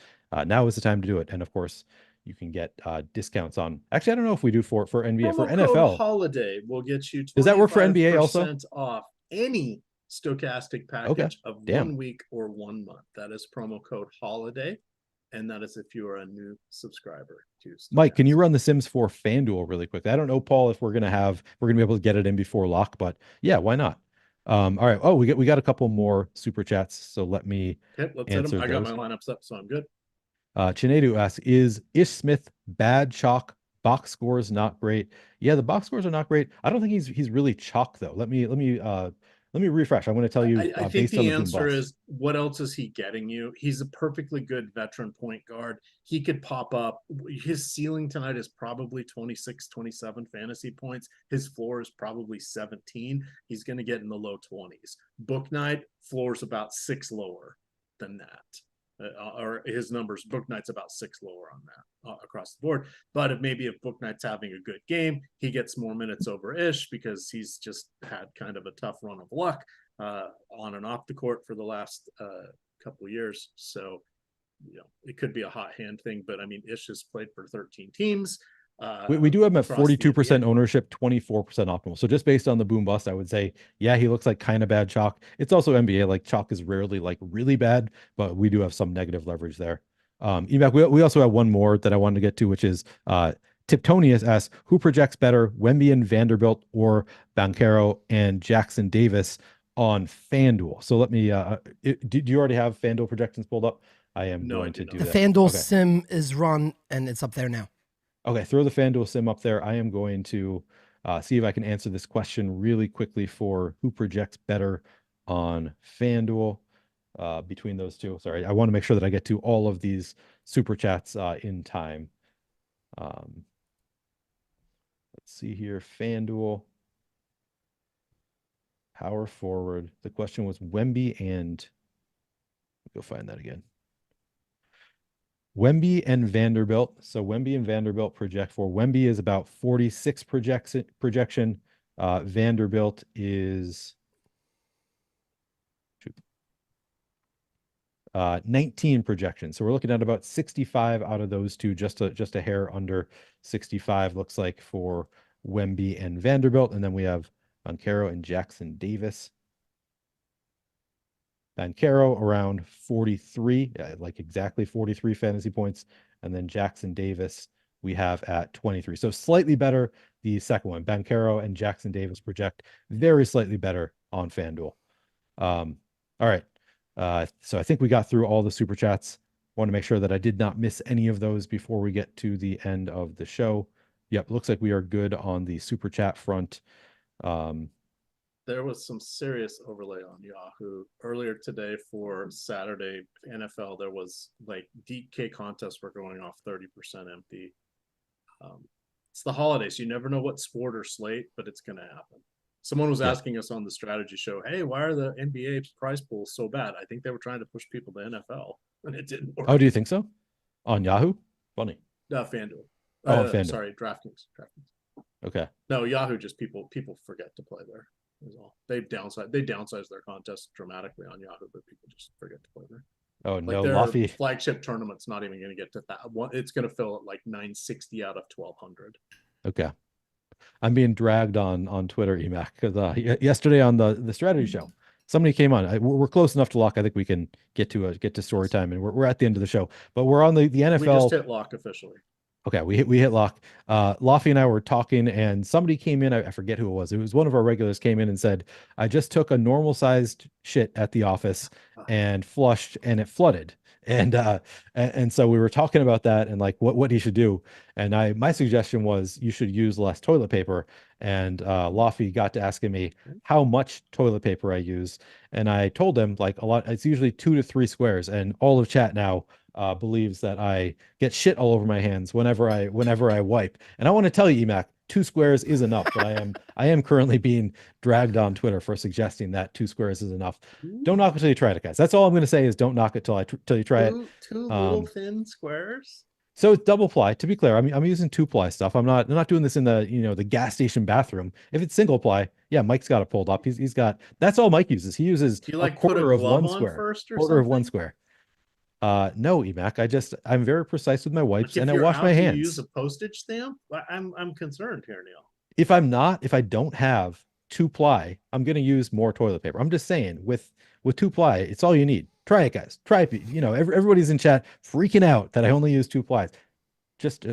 now is the time to do it. And of course, you can get discounts on. Actually, I don't know if we do for NBA. For Promo code NFL holiday will get you 25% does that work for NBA also? off any stochastic package of 1 week or 1 month. That is promo code holiday, and that is if you are a new subscriber to Stochastic. Mike, can you run the Sims for FanDuel really quick? I don't know, Paul, if we're gonna be able to get it in before lock, but yeah, why not? All right. Oh, we got a couple more super chats, so let's answer hit them. I got my lineups up, so I'm good. Chinedu asks, is Ish Smith bad chalk? Box scores not great. Yeah, the box scores are not great. I don't think he's really chalk though. Let me refresh. I'm going to tell you. I think the answer is, what else is he getting you? He's a perfectly good veteran point guard. He could pop up. His ceiling tonight is probably 26, 27 fantasy points. His floor is probably 17. He's going to get in the low 20s. Book night, floor's about 6 lower than that. Or his numbers, Book Night's about 6 lower on that across the board. But if Book Night's having a good game, he gets more minutes over Ish because he's just had kind of a tough run of luck on and off the court for the last couple of years. So, it could be a hot hand thing. But Ish has played for 13 teams. We do have him at 42% ownership, 24% optimal. So just based on the boom bust, I would say, yeah, he looks like kind of bad chalk. It's also NBA. Like chalk is rarely like really bad, but we do have some negative leverage there. EMac, we also have one more that I wanted to get to, which is Tiptonius asks, who projects better, Wemby and Vanderbilt or Banchero and Jackson Davis on FanDuel? So let me, do you already have FanDuel projections pulled up? I am going to do that. The FanDuel sim is run and it's up there now. Okay, throw the FanDuel sim up there. I am going to see if I can answer this question really quickly for who projects better on FanDuel between those two. Sorry, I want to make sure that I get to all of these super chats in time. Let's see here, FanDuel. Power forward. The question was Wemby and go find that again. Wemby and Vanderbilt. So Wemby and Vanderbilt project for. Wemby is about 46 projection. Vanderbilt is 19 projection. So we're looking at about 65 out of those two, just a hair under 65 looks like for Wemby and Vanderbilt. And then we have Banchero and Jackson Davis. Banchero around 43, like exactly 43 fantasy points. And then Jackson Davis we have at 23. So slightly better the second one. Banchero and Jackson Davis project very slightly better on FanDuel. All right. So I think we got through all the super chats. Want to make sure that I did not miss any of those before we get to the end of the show. Yep, looks like we are good on the super chat front. There was some serious overlay on Yahoo earlier today for Saturday NFL. There was like DK contests were going off 30% empty. It's the holidays. You never know what sport or slate, but it's going to happen. Someone was asking us on the strategy show, hey, why are the NBA prize pools so bad? I think they were trying to push people to NFL, and it didn't work. Oh, do you think so? On Yahoo? Funny. FanDuel. FanDuel. Sorry, DraftKings. Okay. No, Yahoo just people forget to play there. Is all. They downsized their contest dramatically on Yahoo, but people just forget to play there. Oh, like no, their Laffy. Flagship tournament's not even going to get to that. It's going to fill at like 960 out of 1200. Okay. I'm being dragged on Twitter, EMac, because yesterday on the strategy show, somebody came on. We're close enough to lock. I think we can get to story time, and we're at the end of the show. But we're on the NFL. We just hit lock officially. Okay, we hit lock. Laffy and I were talking, and somebody came in. I forget who it was. It was one of our regulars came in and said, "I just took a normal sized shit at the office and flushed, and it flooded." And so we were talking about that and like what he should do. And my suggestion was you should use less toilet paper. And Laffy got to asking me how much toilet paper I use, and I told him like a lot. It's usually 2 to 3 squares, and all of chat now believes that I get shit all over my hands whenever I wipe. And I want to tell you, EMac, 2 squares is enough, but I am currently being dragged on Twitter for suggesting that 2 squares is enough. Don't knock it till you try it, guys. That's all I'm going to say is don't knock it till you try it. Two little thin squares. So it's double ply. To be clear, I'm using 2-ply stuff. I'm not doing this in the the gas station bathroom. If it's single ply, yeah, Mike's got it pulled up. He's got, that's all Mike uses. He uses a quarter of one square. Quarter of 1 square. No, EMac. I'm very precise with my wipes, and I wash my hands. You use a postage stamp? I'm concerned here, Neil. If I don't have 2-ply, I'm going to use more toilet paper. I'm just saying, with 2-ply, it's all you need. Try it, guys. Try it. Everybody's in chat freaking out that I only use 2-plies. Just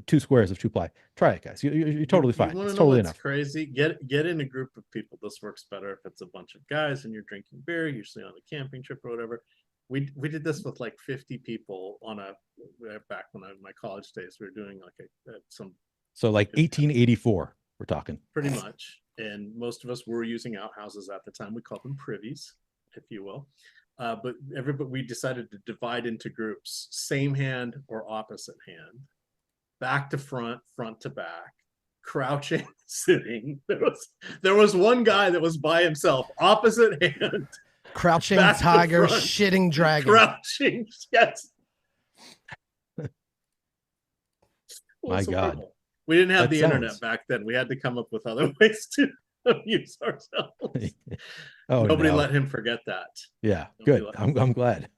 2 squares of 2-ply. Try it, guys. You're totally fine. It's totally enough. Crazy. Get in a group of people. This works better if it's a bunch of guys and you're drinking beer, usually on a camping trip or whatever. We did this with like 50 people back when my college days. We were doing like so like 1884. We're talking pretty much, and most of us were using outhouses at the time. We called them privies, if you will. But we decided to divide into groups: same hand or opposite hand, back to front, front to back, crouching, sitting. There was one guy that was by himself, opposite hand, crouching tiger, shitting dragon, crouching. Yes. My God. We didn't have the internet back then. We had to come up with other ways to amuse ourselves. Nobody let him forget that. Yeah, good. I'm glad.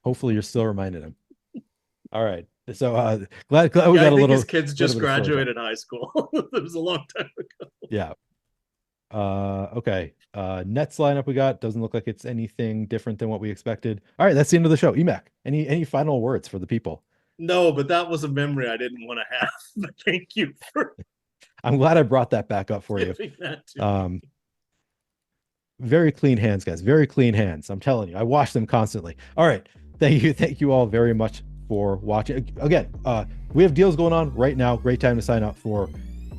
Hopefully you're still reminding him. All right. So glad we got a little. His kids just graduated high school. It was a long time ago. Yeah. Okay. Nets lineup we got doesn't look like it's anything different than what we expected. All right, that's the end of the show. EMac, any final words for the people? No, but that was a memory I didn't want to have. But thank you for. I'm glad I brought that back up for you. Very clean hands, guys. Very clean hands. I'm telling you, I wash them constantly. All right. Thank you all very much for watching. Again, we have deals going on right now. Great time to sign up for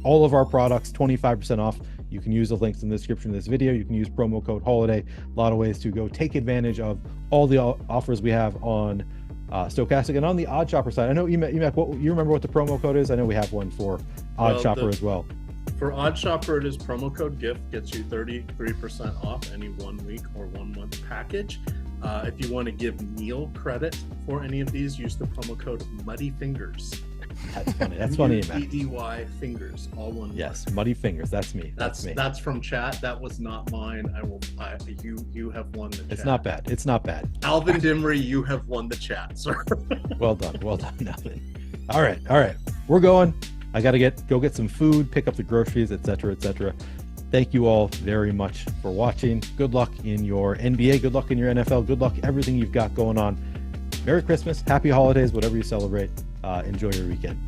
all of our products, 25% off. You can use the links in the description of this video. You can use promo code HOLIDAY. A lot of ways to go take advantage of all the offers we have on Stochastic and on the Odd Shopper side. I know EMac, you remember what the promo code is? I know we have one for Odd Shopper as well. For Odd Shopper, it is promo code GIFT, gets you 33% off any 1 week or 1 month package. If you want to give Neil credit for any of these, use the promo code Muddy Fingers. That's funny. That's funny, EMac. EDY Fingers, all one word. Yes, Muddy Fingers. That's me. That's me. That's from chat. That was not mine. You have won the chat. It's not bad. It's not bad. Alvin Dimry, you have won the chat, sir. Well done, Alvin. All right. We're going. I got to go get some food, pick up the groceries, etc., etc. Thank you all very much for watching. Good luck in your NBA. Good luck in your NFL. Good luck everything you've got going on. Merry Christmas. Happy holidays, whatever you celebrate. Enjoy your weekend.